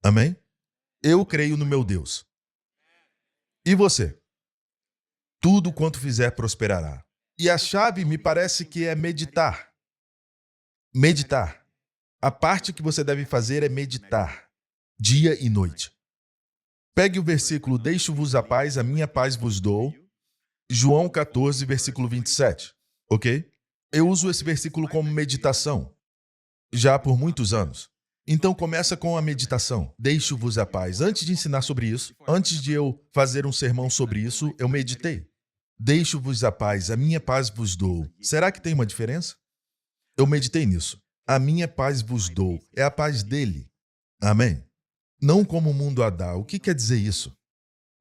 Amém? Eu creio no meu Deus. E você? Tudo quanto fizer prosperará. E a chave me parece que é meditar. Meditar. A parte que você deve fazer é meditar. Dia e noite. Pegue o versículo, deixo-vos a paz, a minha paz vos dou. João 14, versículo 27. Ok? Eu uso esse versículo como meditação, já por muitos anos. Então começa com a meditação. Deixo-vos a paz. Antes de ensinar sobre isso, antes de eu fazer um sermão sobre isso, eu meditei. Deixo-vos a paz, a minha paz vos dou. Será que tem uma diferença? Eu meditei nisso. A minha paz vos dou. É a paz dele. Amém? Não como o mundo a dá. O que quer dizer isso?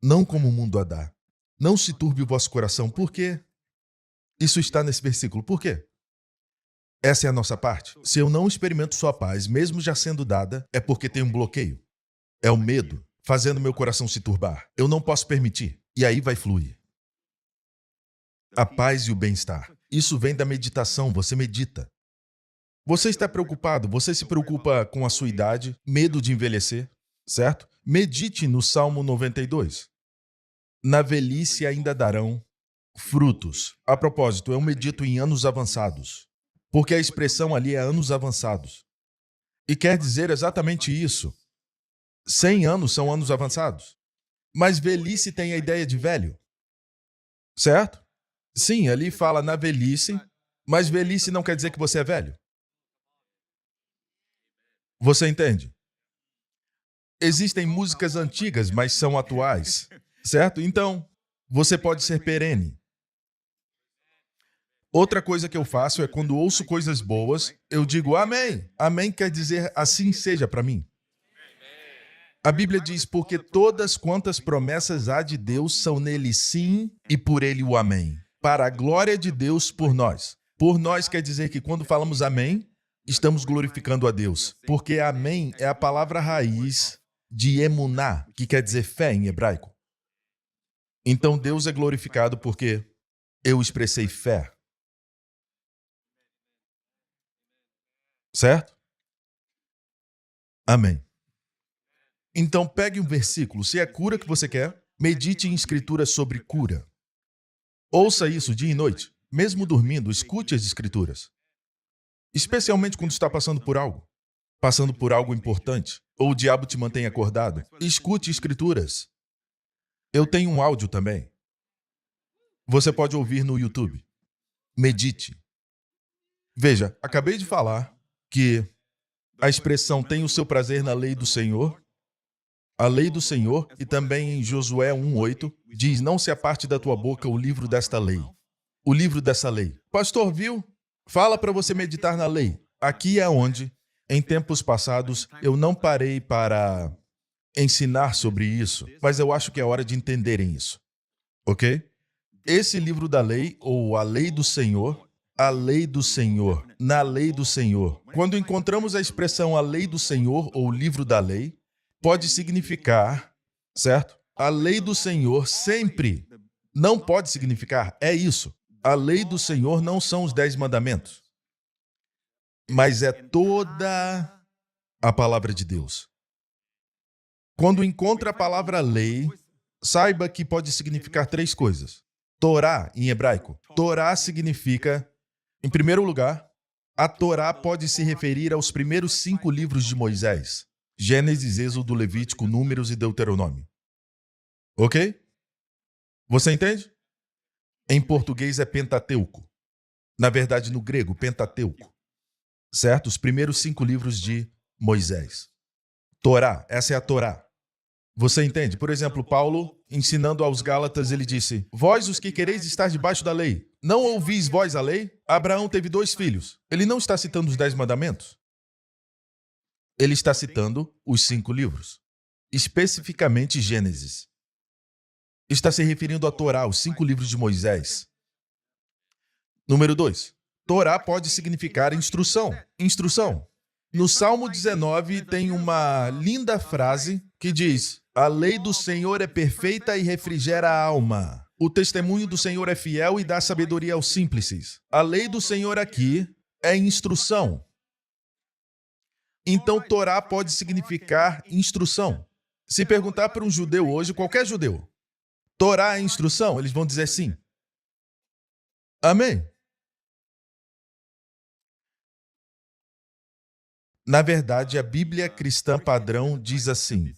Não como o mundo a dá. Não se turbe o vosso coração. Por quê? Isso está nesse versículo. Por quê? Essa é a nossa parte. Se eu não experimento sua paz, mesmo já sendo dada, é porque tem um bloqueio. É o medo. fazendo meu coração se turbar. Eu não posso permitir. E aí vai fluir. A paz e o bem-estar. Isso vem da meditação, você medita. Você está preocupado, você se preocupa com a sua idade, medo de envelhecer, certo? Medite no Salmo 92. Na velhice ainda darão frutos. A propósito, eu medito em anos avançados, porque a expressão ali é anos avançados. E quer dizer exatamente isso. 100 anos são anos avançados. Mas velhice tem a ideia de velho, certo? Sim, ali fala na velhice, mas velhice não quer dizer que você é velho. Você entende? Existem músicas antigas, mas são atuais, certo? Então, você pode ser perene. Outra coisa que eu faço é quando ouço coisas boas, eu digo amém. Amém quer dizer assim seja para mim. A Bíblia diz, porque todas quantas promessas há de Deus são nele sim e por ele o amém. Para a glória de Deus por nós. Por nós quer dizer que quando falamos amém, estamos glorificando a Deus. Porque amém é a palavra raiz de emuná, que quer dizer fé em hebraico. Então Deus é glorificado porque eu expressei fé. Certo? Amém. Então pegue um versículo. Se é cura que você quer, medite em escrituras sobre cura. Ouça isso dia e noite. Mesmo dormindo, escute as escrituras. Especialmente quando está passando por algo. Passando por algo importante. Ou o diabo te mantém acordado. Escute escrituras. Eu tenho um áudio também. Você pode ouvir no YouTube. Medite. Veja, acabei de falar que a expressão tem o seu prazer na lei do Senhor. A lei do Senhor, e também em Josué 1:8, diz, não se aparte da tua boca o livro desta lei. O livro dessa lei. Pastor, viu? Fala para você meditar na lei. Aqui é onde, em tempos passados, eu não parei para ensinar sobre isso, mas eu acho que é hora de entenderem isso. Ok? Esse livro da lei, ou a lei do Senhor, a lei do Senhor, na lei do Senhor. Quando encontramos a expressão a lei do Senhor, ou livro da lei, pode significar, certo? A lei do Senhor sempre não pode significar, é isso. A lei do Senhor não são os 10 mandamentos, mas é toda a palavra de Deus. Quando encontra a palavra lei, saiba que pode significar 3 coisas. Torá, em hebraico. Torá significa, em primeiro lugar, a Torá pode se referir aos primeiros 5 livros de Moisés. Gênesis, Êxodo, Levítico, Números e Deuteronômio. Ok? Você entende? Em português é Pentateuco. Na verdade, no grego, Pentateuco. Certo? Os primeiros 5 livros de Moisés. Torá, essa é a Torá. Você entende? Por exemplo, Paulo, ensinando aos Gálatas, ele disse, vós os que quereis estar debaixo da lei, não ouvis vós a lei? Abraão teve 2 filhos. Ele não está citando os 10 mandamentos? Ele está citando os 5 livros, especificamente Gênesis. Está se referindo à Torá, os 5 livros de Moisés. Número 2. Torá pode significar instrução. Instrução. No Salmo 19 tem uma linda frase que diz, a lei do Senhor é perfeita e refrigera a alma. O testemunho do Senhor é fiel e dá sabedoria aos simples. A lei do Senhor aqui é instrução. Então, Torá pode significar instrução. Se perguntar para um judeu hoje, qualquer judeu, Torá é instrução? Eles vão dizer sim. Amém? Na verdade, a Bíblia cristã padrão diz assim,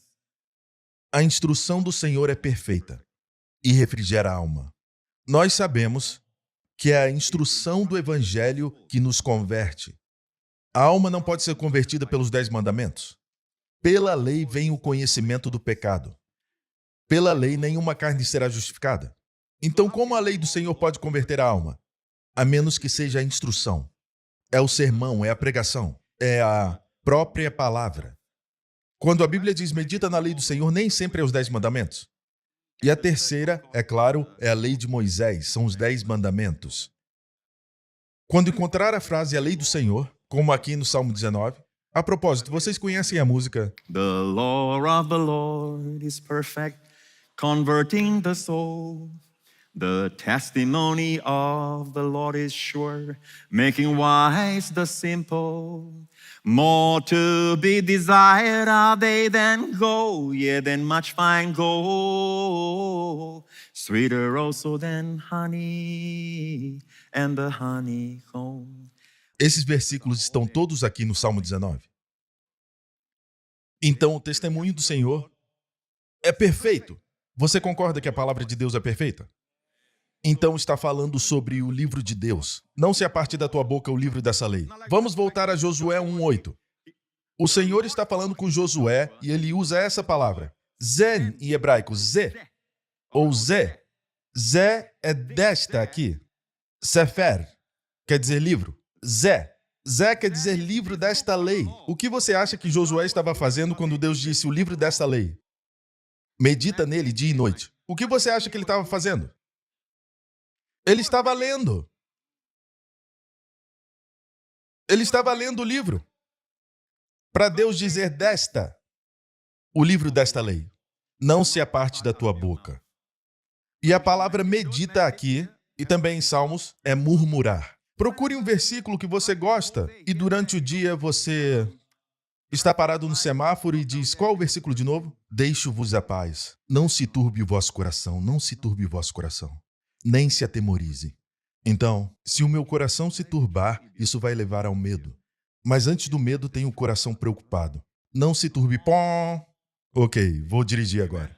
a instrução do Senhor é perfeita e refrigera a alma. Nós sabemos que é a instrução do Evangelho que nos converte. A alma não pode ser convertida pelos 10 mandamentos. Pela lei vem o conhecimento do pecado. Pela lei, nenhuma carne será justificada. Então, como a lei do Senhor pode converter a alma? A menos que seja a instrução. É o sermão, é a pregação, é a própria palavra. Quando a Bíblia diz medita na lei do Senhor, nem sempre é os 10 mandamentos. E a terceira, é claro, é a lei de Moisés, são os 10 mandamentos. Quando encontrar a frase a lei do Senhor, como aqui no Salmo 19, A propósito, vocês conhecem a música The law of the Lord is perfect, converting the soul. The testimony of the Lord is sure, making wise the simple. More to be desired are they than gold, yea, than much fine gold. Sweeter also than honey and the honeycomb. Esses versículos estão todos aqui no Salmo 19. Então, o testemunho do Senhor é perfeito. Você concorda que a palavra de Deus é perfeita? Então está falando sobre o livro de Deus. Não se aparte da tua boca o livro dessa lei. Vamos voltar a Josué 1:8. O Senhor está falando com Josué e ele usa essa palavra. Zen, em hebraico, Zé, ou Zé. Zé é desta aqui. Sefer, quer dizer livro. Zé. Zé quer dizer livro desta lei. O que você acha que Josué estava fazendo quando Deus disse o livro desta lei? Medita nele dia e noite. O que você acha que ele estava fazendo? Ele estava lendo. Ele estava lendo o livro. Para Deus dizer desta, o livro desta lei. Não se aparte da tua boca. E a palavra medita aqui, e também em Salmos, é murmurar. Procure um versículo que você gosta e durante o dia você está parado no semáforo e diz, qual o versículo de novo? Deixo-vos a paz. Não se turbe o vosso coração, não se turbe o vosso coração. Nem se atemorize. Então, se o meu coração se turbar, isso vai levar ao medo. Mas antes do medo tem o coração preocupado. Não se turbe. Pom. Ok, vou dirigir agora.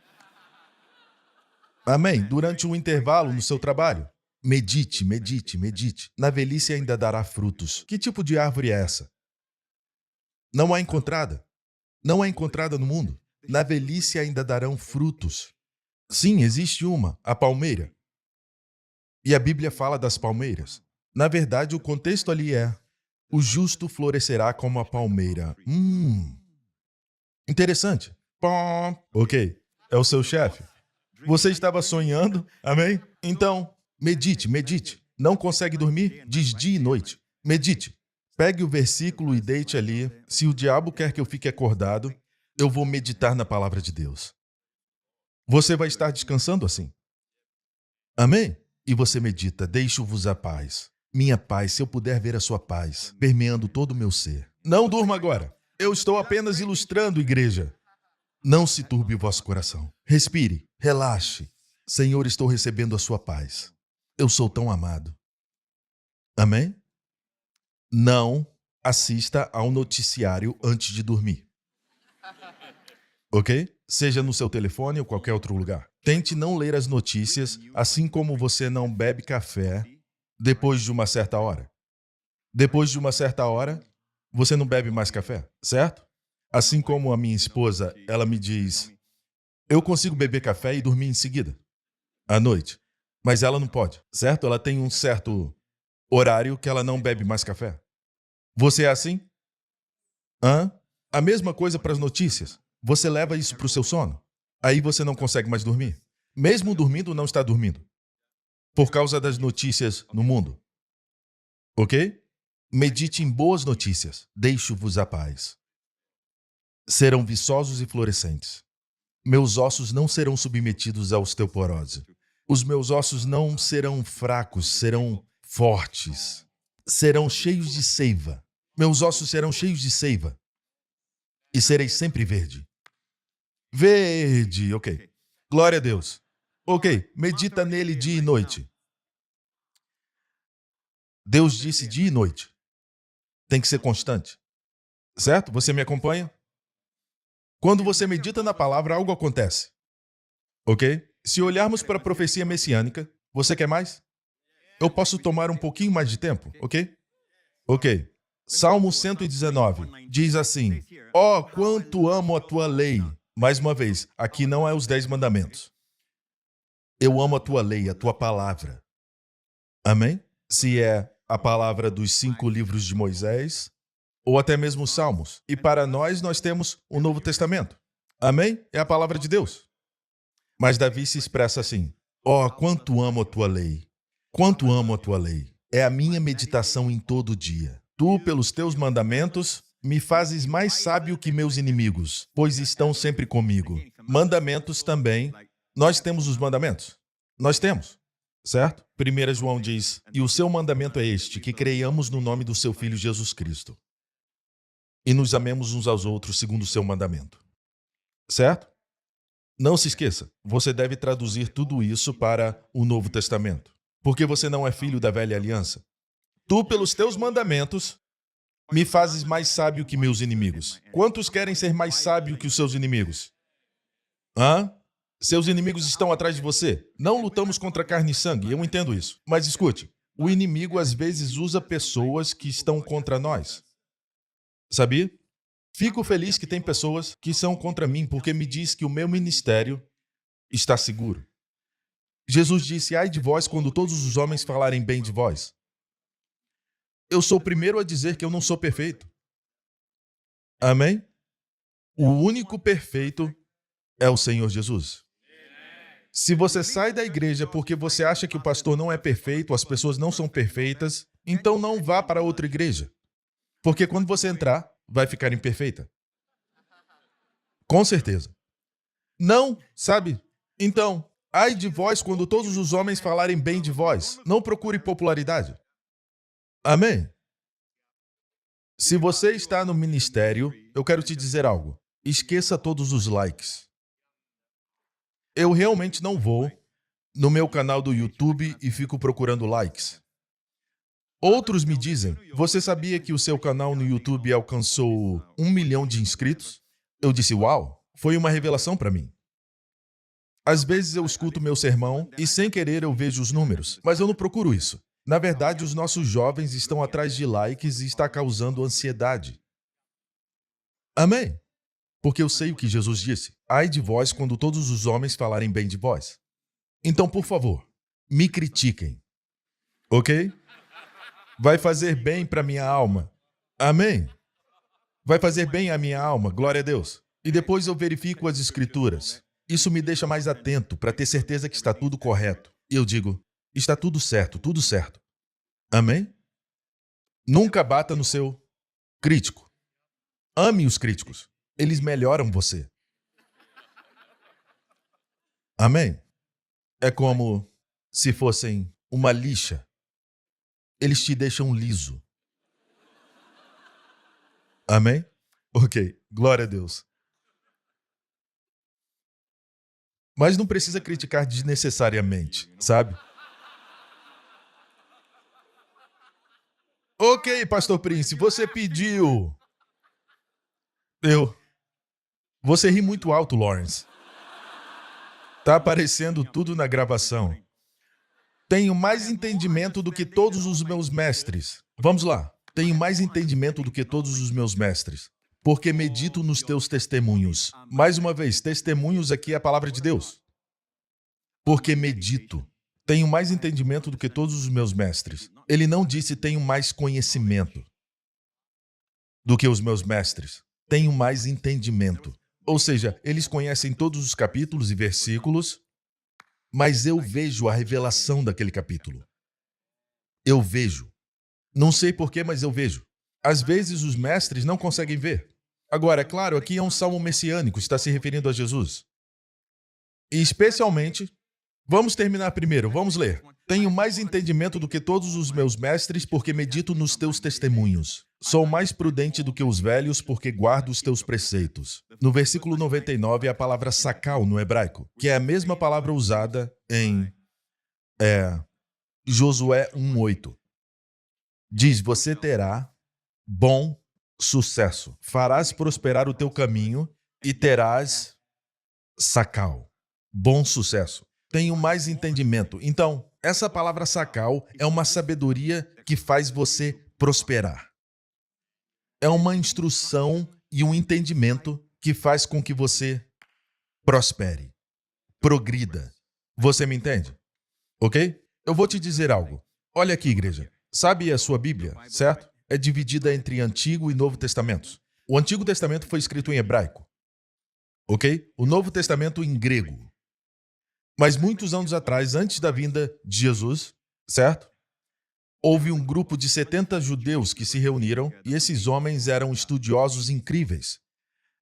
Amém. Durante um intervalo no seu trabalho, medite, medite, medite. Na velhice ainda dará frutos. Que tipo de árvore é essa? Não há encontrada. Não há encontrada no mundo. Na velhice ainda darão frutos. Sim, existe uma, a palmeira. E a Bíblia fala das palmeiras. Na verdade, o contexto ali é: o justo florescerá como a palmeira. Interessante. Pom. Ok, é o seu chefe. Você estava sonhando? Amém? Então, medite, medite. Não consegue dormir? Diz dia e noite. Medite. Pegue o versículo e deite ali. Se o diabo quer que eu fique acordado, eu vou meditar na palavra de Deus. Você vai estar descansando assim. Amém? E você medita, deixo-vos a paz. Minha paz, se eu puder ver a sua paz, permeando todo o meu ser. Não durma agora. Eu estou apenas ilustrando, igreja. Não se turbe o vosso coração. Respire, relaxe. Senhor, estou recebendo a sua paz. Eu sou tão amado. Amém? Não assista ao noticiário antes de dormir. Ok? Seja no seu telefone ou qualquer outro lugar. Tente não ler as notícias, assim como você não bebe café depois de uma certa hora. Depois de uma certa hora, você não bebe mais café, certo? Assim como a minha esposa, ela me diz, eu consigo beber café e dormir em seguida, à noite. Mas ela não pode, certo? Ela tem um certo horário que ela não bebe mais café. Você é assim? A mesma coisa para as notícias. Você leva isso para o seu sono. Aí você não consegue mais dormir. Mesmo dormindo, não está dormindo. Por causa das notícias no mundo. Ok? Medite em boas notícias. Deixo-vos a paz. Serão viçosos e florescentes. Meus ossos não serão submetidos à osteoporose. Os meus ossos não serão fracos, serão fortes. Serão cheios de seiva. Meus ossos serão cheios de seiva. E serei sempre verde. Verde, ok. Glória a Deus. Ok, medita nele dia e noite. Deus disse dia e noite. Tem que ser constante. Certo? Você me acompanha? Quando você medita na palavra, algo acontece. Ok? Se olharmos para a profecia messiânica, você quer mais? Eu posso tomar um pouquinho mais de tempo, ok? Ok. Salmo 119 diz assim: ó, quanto amo a tua lei. Mais uma vez, aqui não é os 10 mandamentos. Eu amo a tua lei, a tua palavra. Amém? Se é a palavra dos 5 livros de Moisés, ou até mesmo os Salmos. E para nós temos o Novo Testamento. Amém? É a palavra de Deus. Mas Davi se expressa assim: ó, quanto amo a tua lei. Quanto amo a tua lei. É a minha meditação em todo dia. Tu, pelos teus mandamentos, me fazes mais sábio que meus inimigos, pois estão sempre comigo. Mandamentos também. Nós temos os mandamentos? Nós temos, certo? 1 João diz, e o seu mandamento é este, que creiamos no nome do seu Filho Jesus Cristo e nos amemos uns aos outros segundo o seu mandamento. Certo? Não se esqueça, você deve traduzir tudo isso para o Novo Testamento, porque você não é filho da velha aliança. Tu, pelos teus mandamentos, me fazes mais sábio que meus inimigos. Quantos querem ser mais sábio que os seus inimigos? Hã? Seus inimigos estão atrás de você. Não lutamos contra carne e sangue, eu entendo isso. Mas escute, o inimigo às vezes usa pessoas que estão contra nós. Sabia? Fico feliz que tem pessoas que são contra mim porque me diz que o meu ministério está seguro. Jesus disse, ai de vós quando todos os homens falarem bem de vós. Eu sou o primeiro a dizer que eu não sou perfeito. Amém? O único perfeito é o Senhor Jesus. Se você sai da igreja porque você acha que o pastor não é perfeito, as pessoas não são perfeitas, então não vá para outra igreja. Porque quando você entrar, vai ficar imperfeita. Com certeza. Não, sabe? Então, ai de vós quando todos os homens falarem bem de vós. Não procure popularidade. Amém? Se você está no ministério, eu quero te dizer algo. Esqueça todos os likes. Eu realmente não vou no meu canal do YouTube e fico procurando likes. Outros me dizem, você sabia que o seu canal no YouTube alcançou 1 milhão de inscritos? Eu disse, uau, foi uma revelação para mim. Às vezes eu escuto meu sermão e sem querer eu vejo os números, mas eu não procuro isso. Na verdade, os nossos jovens estão atrás de likes e está causando ansiedade. Amém? Porque eu sei o que Jesus disse. Ai de vós quando todos os homens falarem bem de vós. Então, por favor, me critiquem. Ok? Vai fazer bem para minha alma. Amém? Vai fazer bem à minha alma, glória a Deus. E depois eu verifico as escrituras. Isso me deixa mais atento para ter certeza que está tudo correto. E eu digo, está tudo certo, tudo certo. Amém? Nunca bata no seu crítico. Ame os críticos. Eles melhoram você. Amém? É como se fossem uma lixa. Eles te deixam liso. Amém? Ok, glória a Deus. Mas não precisa criticar desnecessariamente, sabe? Ok, Pastor Prince, você pediu. Você ri muito alto, Lawrence. Tá aparecendo tudo na gravação. Tenho mais entendimento do que todos os meus mestres. Vamos lá. Tenho mais entendimento do que todos os meus mestres, porque medito nos teus testemunhos. Mais uma vez, testemunhos aqui é a palavra de Deus. Porque medito. Tenho mais entendimento do que todos os meus mestres. Ele não disse tenho mais conhecimento do que os meus mestres. Tenho mais entendimento. Ou seja, eles conhecem todos os capítulos e versículos, mas eu vejo a revelação daquele capítulo. Eu vejo. Não sei porquê, mas eu vejo. Às vezes os mestres não conseguem ver. Agora, é claro, aqui é um salmo messiânico, está se referindo a Jesus. E especialmente, vamos terminar primeiro, vamos ler. Tenho mais entendimento do que todos os meus mestres, porque medito nos teus testemunhos. Sou mais prudente do que os velhos, porque guardo os teus preceitos. No versículo 99 é a palavra sakal no hebraico, que é a mesma palavra usada em Josué 1:8. Diz, você terá bom sucesso. Farás prosperar o teu caminho e terás sakal. Bom sucesso. Tenho mais entendimento. Então, essa palavra sakal é uma sabedoria que faz você prosperar. É uma instrução e um entendimento que faz com que você prospere, progrida. Você me entende? Ok? Eu vou te dizer algo. Olha aqui, igreja. Sabe a sua Bíblia, certo? É dividida entre Antigo e Novo Testamentos. O Antigo Testamento foi escrito em hebraico. Ok? O Novo Testamento em grego. Mas muitos anos atrás, antes da vinda de Jesus, certo? Houve um grupo de 70 judeus que se reuniram e esses homens eram estudiosos incríveis.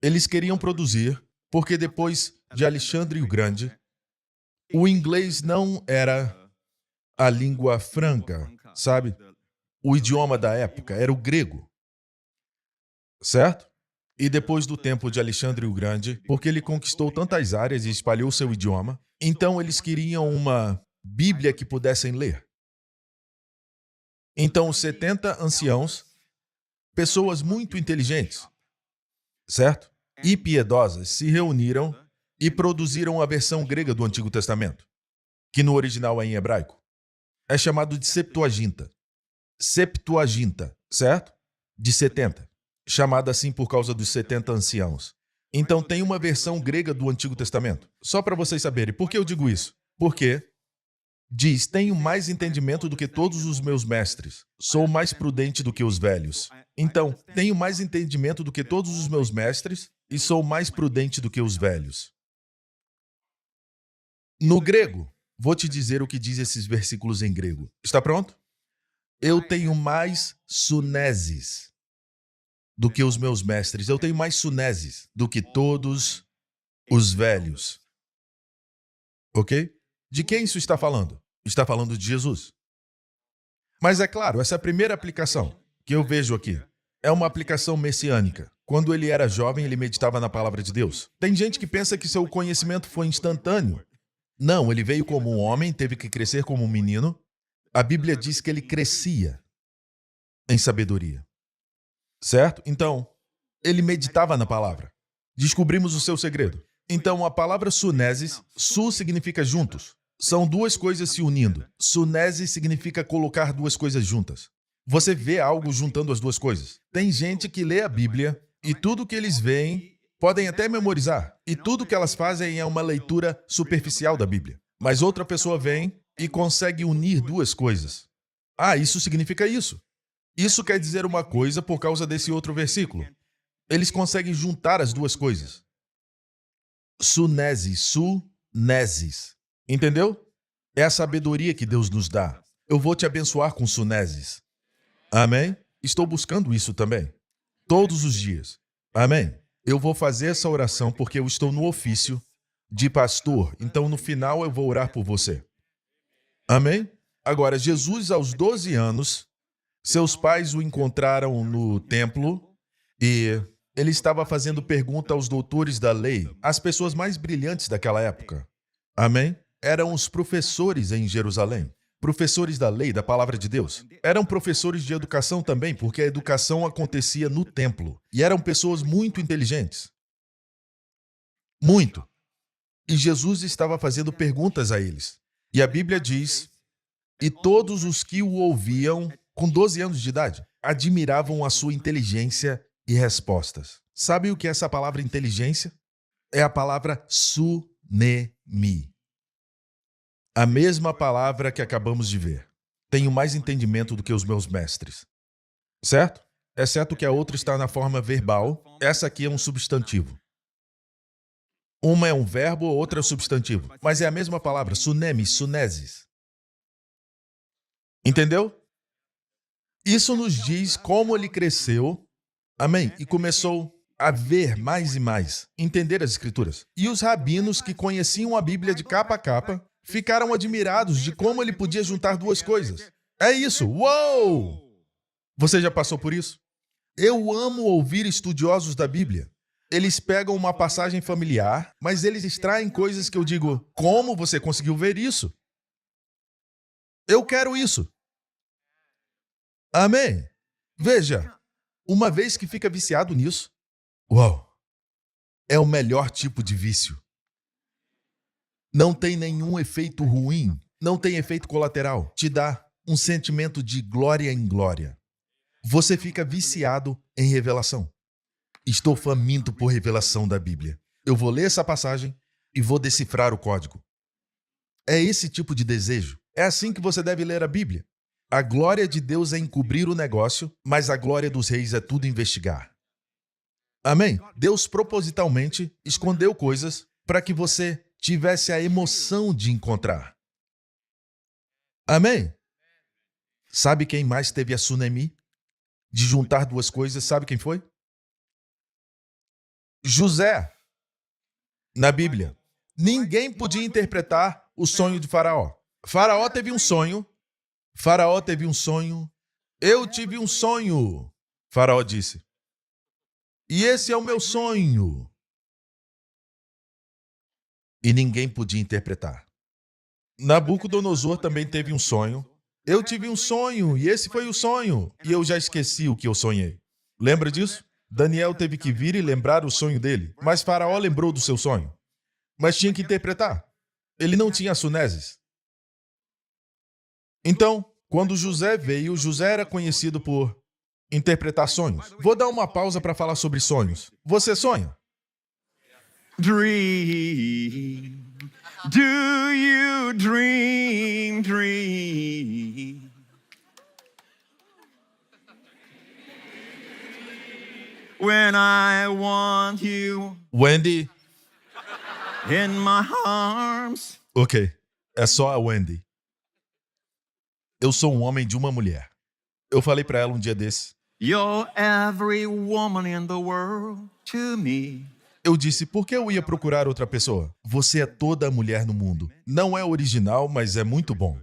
Eles queriam produzir, porque depois de Alexandre o Grande, o inglês não era a língua franca, sabe? O idioma da época era o grego, certo? E depois do tempo de Alexandre o Grande, porque ele conquistou tantas áreas e espalhou seu idioma, então eles queriam uma Bíblia que pudessem ler. Então, os 70 anciãos, pessoas muito inteligentes, certo? E piedosas, se reuniram e produziram a versão grega do Antigo Testamento, que no original é em hebraico. É chamado de Septuaginta. Septuaginta, certo? De 70. Chamada assim por causa dos 70 anciãos. Então tem uma versão grega do Antigo Testamento. Só para vocês saberem. Por que eu digo isso? Porque diz, tenho mais entendimento do que todos os meus mestres. Sou mais prudente do que os velhos. Então, tenho mais entendimento do que todos os meus mestres e sou mais prudente do que os velhos. No grego, vou te dizer o que diz esses versículos em grego. Está pronto? Eu tenho mais suneses do que os meus mestres. Eu tenho mais suneses do que todos os velhos. Ok? De quem isso está falando? Está falando de Jesus. Mas é claro, essa primeira aplicação que eu vejo aqui é uma aplicação messiânica. Quando ele era jovem, ele meditava na palavra de Deus. Tem gente que pensa que seu conhecimento foi instantâneo. Não, ele veio como um homem, teve que crescer como um menino. A Bíblia diz que ele crescia em sabedoria. Certo? Então, ele meditava na palavra. Descobrimos o seu segredo. Então, a palavra suneses, su significa juntos. São duas coisas se unindo. Sunese significa colocar duas coisas juntas. Você vê algo juntando as duas coisas. Tem gente que lê a Bíblia e tudo que eles veem podem até memorizar. E tudo que elas fazem é uma leitura superficial da Bíblia. Mas outra pessoa vem e consegue unir duas coisas. Ah, isso significa isso. Isso quer dizer uma coisa por causa desse outro versículo. Eles conseguem juntar as duas coisas. Sunese, suneses. Entendeu? É a sabedoria que Deus nos dá. Eu vou te abençoar com suneses. Amém? Estou buscando isso também. Todos os dias. Amém? Eu vou fazer essa oração porque eu estou no ofício de pastor. Então, no final, eu vou orar por você. Amém? Agora, Jesus, aos 12 anos, seus pais o encontraram no templo e ele estava fazendo pergunta aos doutores da lei, as pessoas mais brilhantes daquela época. Amém? Eram os professores em Jerusalém. Professores da lei, da palavra de Deus. Eram professores de educação também, porque a educação acontecia no templo. E eram pessoas muito inteligentes. Muito. E Jesus estava fazendo perguntas a eles. E a Bíblia diz, e todos os que o ouviam, com 12 anos de idade, admiravam a sua inteligência e respostas. Sabe o que é essa palavra inteligência? É a palavra sunemi. A mesma palavra que acabamos de ver. Tenho mais entendimento do que os meus mestres. Certo? Exceto que a outra está na forma verbal, essa aqui é um substantivo. Uma é um verbo, outra é um substantivo. Mas é a mesma palavra, sunemi, suneses. Entendeu? Isso nos diz como ele cresceu, amém? E começou a ver mais e mais, entender as Escrituras. E os rabinos que conheciam a Bíblia de capa a capa, ficaram admirados de como ele podia juntar duas coisas. É isso! Uou! Você já passou por isso? Eu amo ouvir estudiosos da Bíblia. Eles pegam uma passagem familiar, mas eles extraem coisas que eu digo, como você conseguiu ver isso? Eu quero isso. Amém? Veja, uma vez que fica viciado nisso, uau! É o melhor tipo de vício. Não tem nenhum efeito ruim, não tem efeito colateral. Te dá um sentimento de glória em glória. Você fica viciado em revelação. Estou faminto por revelação da Bíblia. Eu vou ler essa passagem e vou decifrar o código. É esse tipo de desejo. É assim que você deve ler a Bíblia. A glória de Deus é encobrir o negócio, mas a glória dos reis é tudo investigar. Amém? Deus propositalmente escondeu coisas para que você tivesse a emoção de encontrar. Amém? Sabe quem mais teve a tsunami de juntar duas coisas? Sabe quem foi? José, na Bíblia. Ninguém podia interpretar o sonho de Faraó. Faraó teve um sonho. Faraó teve um sonho. Eu tive um sonho, Faraó disse. E esse é o meu sonho. E ninguém podia interpretar. Nabucodonosor também teve um sonho. Eu tive um sonho, e esse foi o sonho. E eu já esqueci o que eu sonhei. Lembra disso? Daniel teve que vir e lembrar o sonho dele. Mas Faraó lembrou do seu sonho. Mas tinha que interpretar. Ele não tinha suneses. Então, quando José veio, José era conhecido por interpretar sonhos. Vou dar uma pausa para falar sobre sonhos. Você sonha? Dream. Do you dream? When I want you Wendy? in my arms. Ok, é só a Wendy. Eu sou um homem de uma mulher. Eu falei pra ela um dia desse. You're every woman in the world to me. Eu disse, por que eu ia procurar outra pessoa? Você é toda a mulher no mundo. Não é original, mas é muito bom.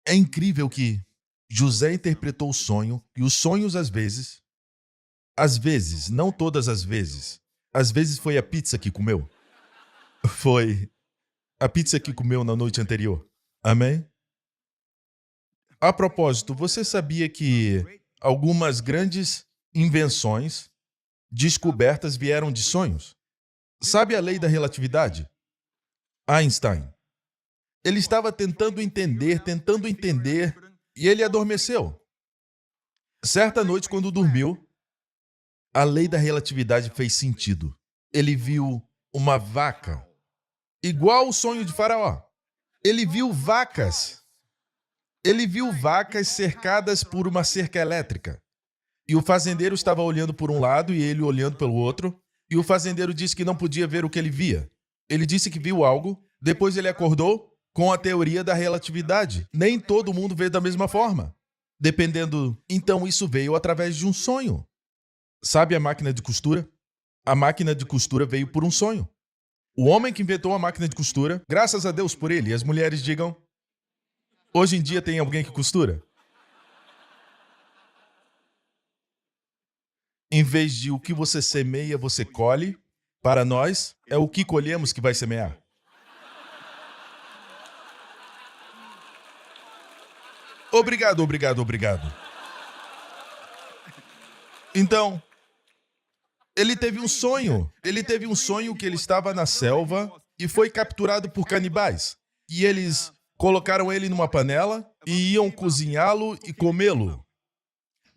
É incrível que José interpretou o sonho, e os sonhos às vezes, não todas as vezes foi a pizza que comeu. Foi a pizza que comeu na noite anterior. Amém? A propósito, você sabia que algumas grandes invenções, descobertas vieram de sonhos? Sabe a lei da relatividade? Einstein. Ele estava tentando entender, e ele adormeceu. Certa noite, quando dormiu, a lei da relatividade fez sentido. Ele viu uma vaca, igual o sonho de Faraó. Ele viu vacas cercadas por uma cerca elétrica. E o fazendeiro estava olhando por um lado e ele olhando pelo outro. E o fazendeiro disse que não podia ver o que ele via. Ele disse que viu algo, depois ele acordou com a teoria da relatividade. Nem todo mundo vê da mesma forma. Dependendo... Então isso veio através de um sonho. Sabe a máquina de costura? A máquina de costura veio por um sonho. O homem que inventou a máquina de costura, graças a Deus por ele, e as mulheres digam... Hoje em dia tem alguém que costura? Em vez de o que você semeia, você colhe, para nós, é o que colhemos que vai semear. Obrigado. Então, ele teve um sonho. Ele teve um sonho que ele estava na selva e foi capturado por canibais. E eles colocaram ele numa panela e iam cozinhá-lo e comê-lo.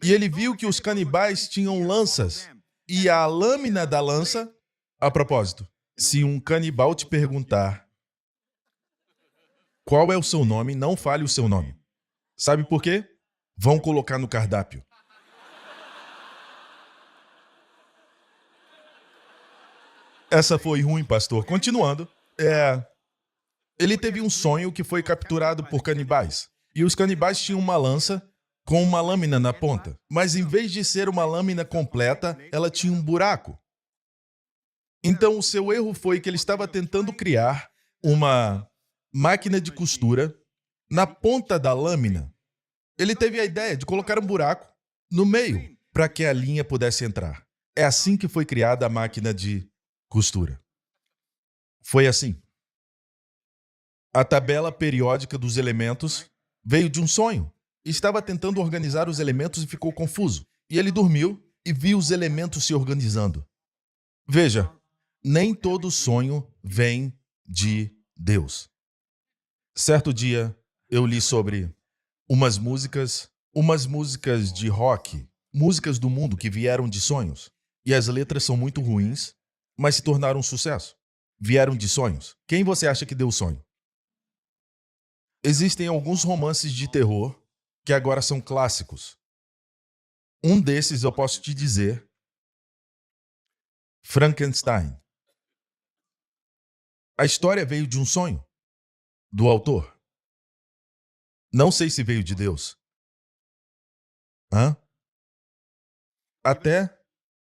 E ele viu que os canibais tinham lanças. E a lâmina da lança... A propósito, se um canibal te perguntar qual é o seu nome, não fale o seu nome. Sabe por quê? Vão colocar no cardápio. Essa foi ruim, pastor. Continuando. Ele teve um sonho que foi capturado por canibais. E os canibais tinham uma lança com uma lâmina na ponta. Mas em vez de ser uma lâmina completa, ela tinha um buraco. Então o seu erro foi que ele estava tentando criar uma máquina de costura na ponta da lâmina. Ele teve a ideia de colocar um buraco no meio para que a linha pudesse entrar. É assim que foi criada a máquina de costura. Foi assim. A tabela periódica dos elementos veio de um sonho. Estava tentando organizar os elementos e ficou confuso. E ele dormiu e viu os elementos se organizando. Veja, nem todo sonho vem de Deus. Certo dia, eu li sobre umas músicas de rock, músicas do mundo que vieram de sonhos. E as letras são muito ruins, mas se tornaram um sucesso. Vieram de sonhos. Quem você acha que deu o sonho? Existem alguns romances de terror que agora são clássicos. Um desses eu posso te dizer, Frankenstein. A história veio de um sonho do autor. Não sei se veio de Deus. Hã? Até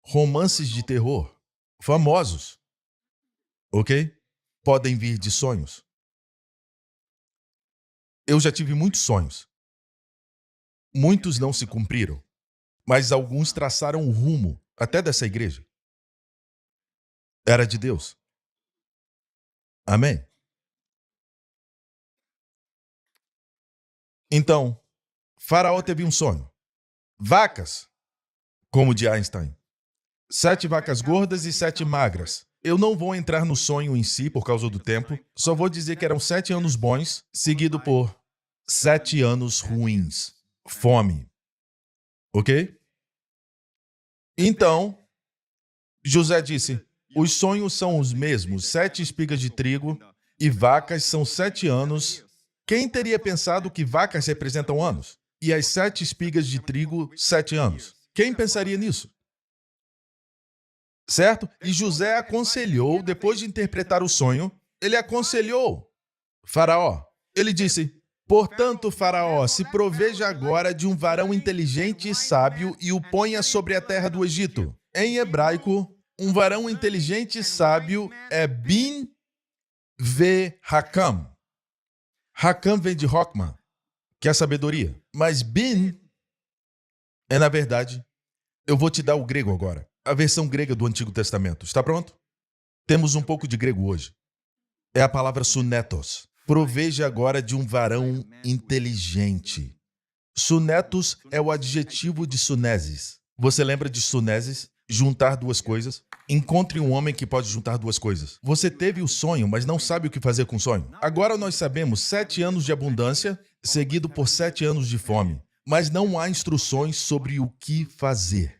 romances de terror famosos, ok? Podem vir de sonhos. Eu já tive muitos sonhos. Muitos não se cumpriram, mas alguns traçaram o rumo até dessa igreja. Era de Deus. Amém? Então, Faraó teve um sonho. Vacas, como de Einstein. 7 vacas gordas e 7 magras. Eu não vou entrar no sonho em si por causa do tempo, só vou dizer que eram 7 anos bons, seguido por 7 anos ruins. Fome. Ok? Então, José disse, os sonhos são os mesmos, 7 espigas de trigo e vacas são 7 anos. Quem teria pensado que vacas representam anos? E as 7 espigas de trigo, 7 anos? Quem pensaria nisso? Certo? E José aconselhou, depois de interpretar o sonho, ele aconselhou Faraó. Ele disse, portanto, Faraó, se proveja agora de um varão inteligente e sábio e o ponha sobre a terra do Egito. Em hebraico, um varão inteligente e sábio é Bin Ve Hakam. Hakam vem de Hokmah, que é a sabedoria. Mas Bin é, na verdade, eu vou te dar o grego agora. A versão grega do Antigo Testamento. Está pronto? Temos um pouco de grego hoje. É a palavra sunetos. Proveja agora de um varão inteligente. Sunetos é o adjetivo de sunesis. Você lembra de sunesis? Juntar duas coisas. Encontre um homem que pode juntar duas coisas. Você teve o sonho, mas não sabe o que fazer com o sonho. Agora nós sabemos 7 anos de abundância, seguido por 7 anos de fome. Mas não há instruções sobre o que fazer.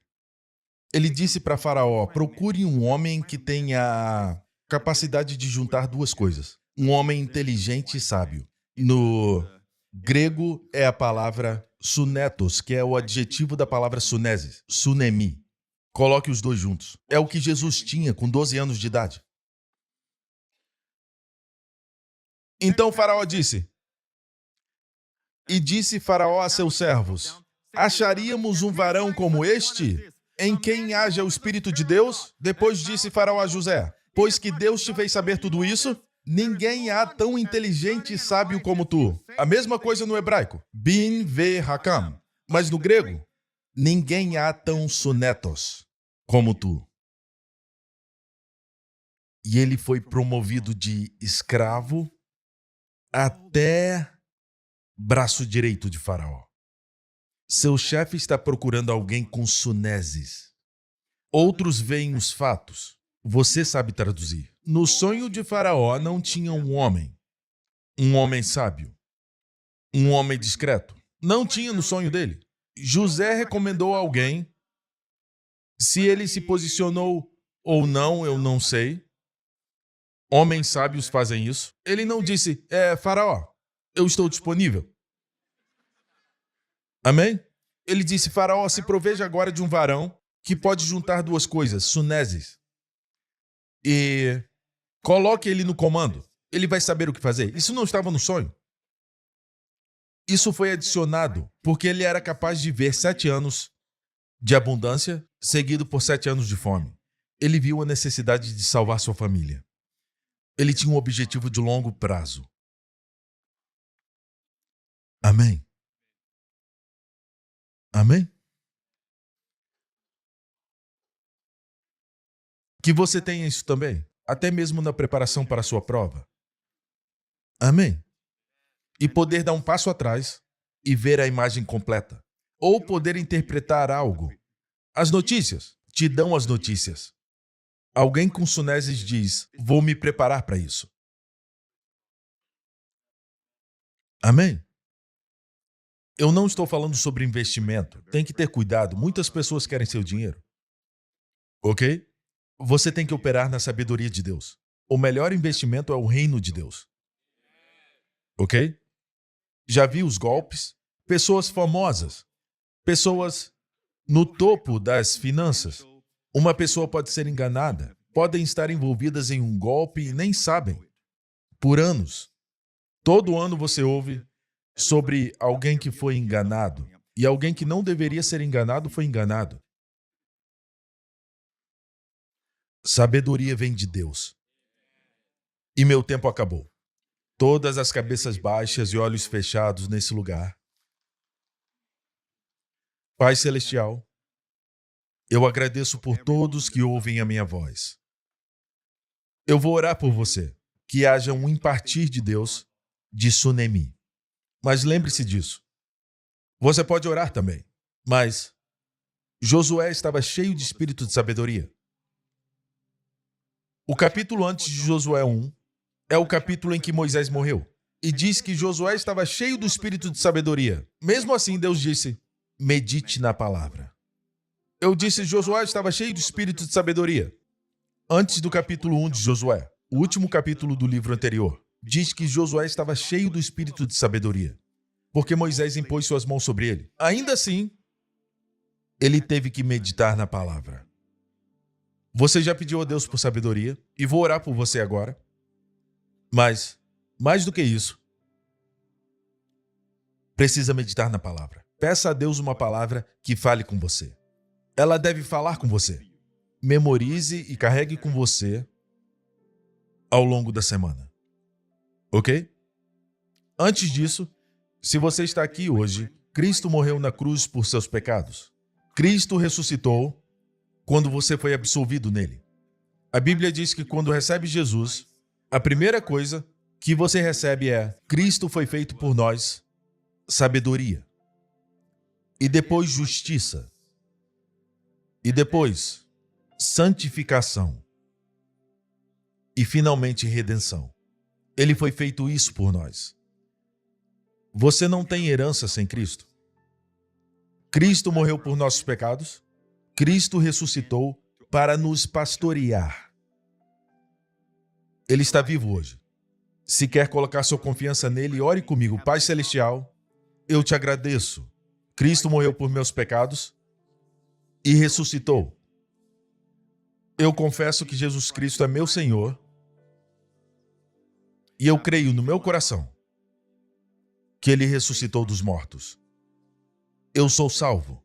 Ele disse para Faraó, procure um homem que tenha a capacidade de juntar duas coisas. Um homem inteligente e sábio. No grego é a palavra sunetos, que é o adjetivo da palavra sunesis, sunemi. Coloque os dois juntos. É o que Jesus tinha com 12 anos de idade. Então Faraó disse, e disse Faraó a seus servos, acharíamos um varão como este, em quem haja o Espírito de Deus? Depois disse Faraó a José, pois que Deus te fez saber tudo isso, ninguém há tão inteligente e sábio como tu. A mesma coisa no hebraico, Bin Ve Hakam. Mas no grego, ninguém há tão sunetos como tu. E ele foi promovido de escravo até braço direito de Faraó. Seu chefe está procurando alguém com sunesis. Outros veem os fatos. Você sabe traduzir. No sonho de Faraó não tinha um homem sábio, um homem discreto. Não tinha no sonho dele. José recomendou alguém. Se ele se posicionou ou não, eu não sei. Homens sábios fazem isso. Ele não disse, Faraó, eu estou disponível. Amém? Ele disse, Faraó, se proveja agora de um varão que pode juntar duas coisas, sunesis. E coloque ele no comando. Ele vai saber o que fazer. Isso não estava no sonho. Isso foi adicionado porque ele era capaz de ver 7 anos de abundância, seguido por 7 anos de fome. Ele viu a necessidade de salvar sua família. Ele tinha um objetivo de longo prazo. Amém? Amém? Que você tenha isso também, até mesmo na preparação para a sua prova. Amém? E poder dar um passo atrás e ver a imagem completa. Ou poder interpretar algo. As notícias te dão as notícias. Alguém com sunesis diz, vou me preparar para isso. Amém? Eu não estou falando sobre investimento. Tem que ter cuidado. Muitas pessoas querem seu dinheiro. Ok? Você tem que operar na sabedoria de Deus. O melhor investimento é o reino de Deus. Ok? Já vi os golpes? Pessoas famosas. Pessoas no topo das finanças. Uma pessoa pode ser enganada. Podem estar envolvidas em um golpe e nem sabem. por anos. Todo ano você ouve sobre alguém que foi enganado. E alguém que não deveria ser enganado foi enganado. Sabedoria vem de Deus. E meu tempo acabou. Todas as cabeças baixas e olhos fechados nesse lugar. Pai Celestial, eu agradeço por todos que ouvem a minha voz. Eu vou orar por você, que haja um impartir de Deus de Sunemi. Mas lembre-se disso. Você pode orar também, mas Josué estava cheio de espírito de sabedoria. O capítulo antes de Josué 1 é o capítulo em que Moisés morreu. E diz que Josué estava cheio do espírito de sabedoria. Mesmo assim, Deus disse, medite na palavra. Eu disse, Josué estava cheio do espírito de sabedoria. Antes do capítulo 1 de Josué, o último capítulo do livro anterior, diz que Josué estava cheio do espírito de sabedoria, porque Moisés impôs suas mãos sobre ele. Ainda assim, ele teve que meditar na palavra. Você já pediu a Deus por sabedoria, e vou orar por você agora. Mas, mais do que isso, precisa meditar na palavra. Peça a Deus uma palavra que fale com você. Ela deve falar com você. Memorize e carregue com você ao longo da semana. Ok? Antes disso, se você está aqui hoje, Cristo morreu na cruz por seus pecados. Cristo ressuscitou quando você foi absolvido nele. A Bíblia diz que quando recebe Jesus, a primeira coisa que você recebe é Cristo foi feito por nós, sabedoria. E depois justiça. E depois santificação. E finalmente redenção. Ele foi feito isso por nós. Você não tem herança sem Cristo. Cristo morreu por nossos pecados. Cristo ressuscitou para nos pastorear. Ele está vivo hoje. Se quer colocar sua confiança nele, ore comigo. Pai Celestial, eu te agradeço. Cristo morreu por meus pecados e ressuscitou. Eu confesso que Jesus Cristo é meu Senhor e eu creio no meu coração que Ele ressuscitou dos mortos. Eu sou salvo.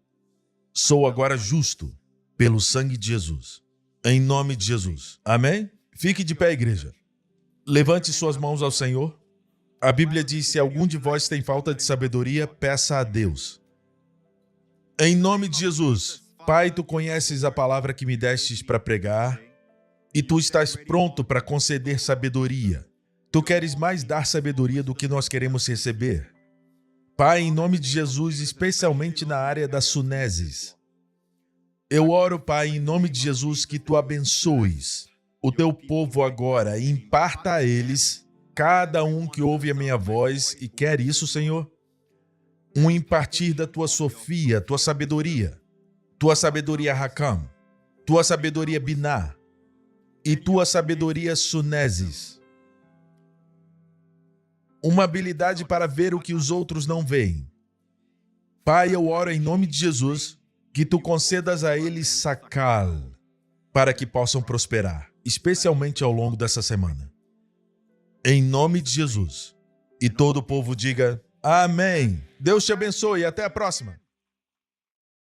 Sou agora justo pelo sangue de Jesus. Em nome de Jesus. Amém? Fique de pé, igreja. Levante suas mãos ao Senhor. A Bíblia diz, se algum de vós tem falta de sabedoria, peça a Deus. Em nome de Jesus. Pai, Tu conheces a palavra que me destes para pregar e Tu estás pronto para conceder sabedoria. Tu queres mais dar sabedoria do que nós queremos receber. Pai, em nome de Jesus, especialmente na área das suneses. Eu oro, Pai, em nome de Jesus, que Tu abençoes o Teu povo agora e imparta a eles, cada um que ouve a minha voz e quer isso, Senhor, um impartir da Tua Sofia, Tua sabedoria Hakam, Tua sabedoria Biná e Tua sabedoria Suneses. Uma habilidade para ver o que os outros não veem. Pai, eu oro em nome de Jesus que Tu concedas a eles sakal para que possam prosperar, especialmente ao longo dessa semana. Em nome de Jesus. E todo o povo diga amém. Deus te abençoe e até a próxima.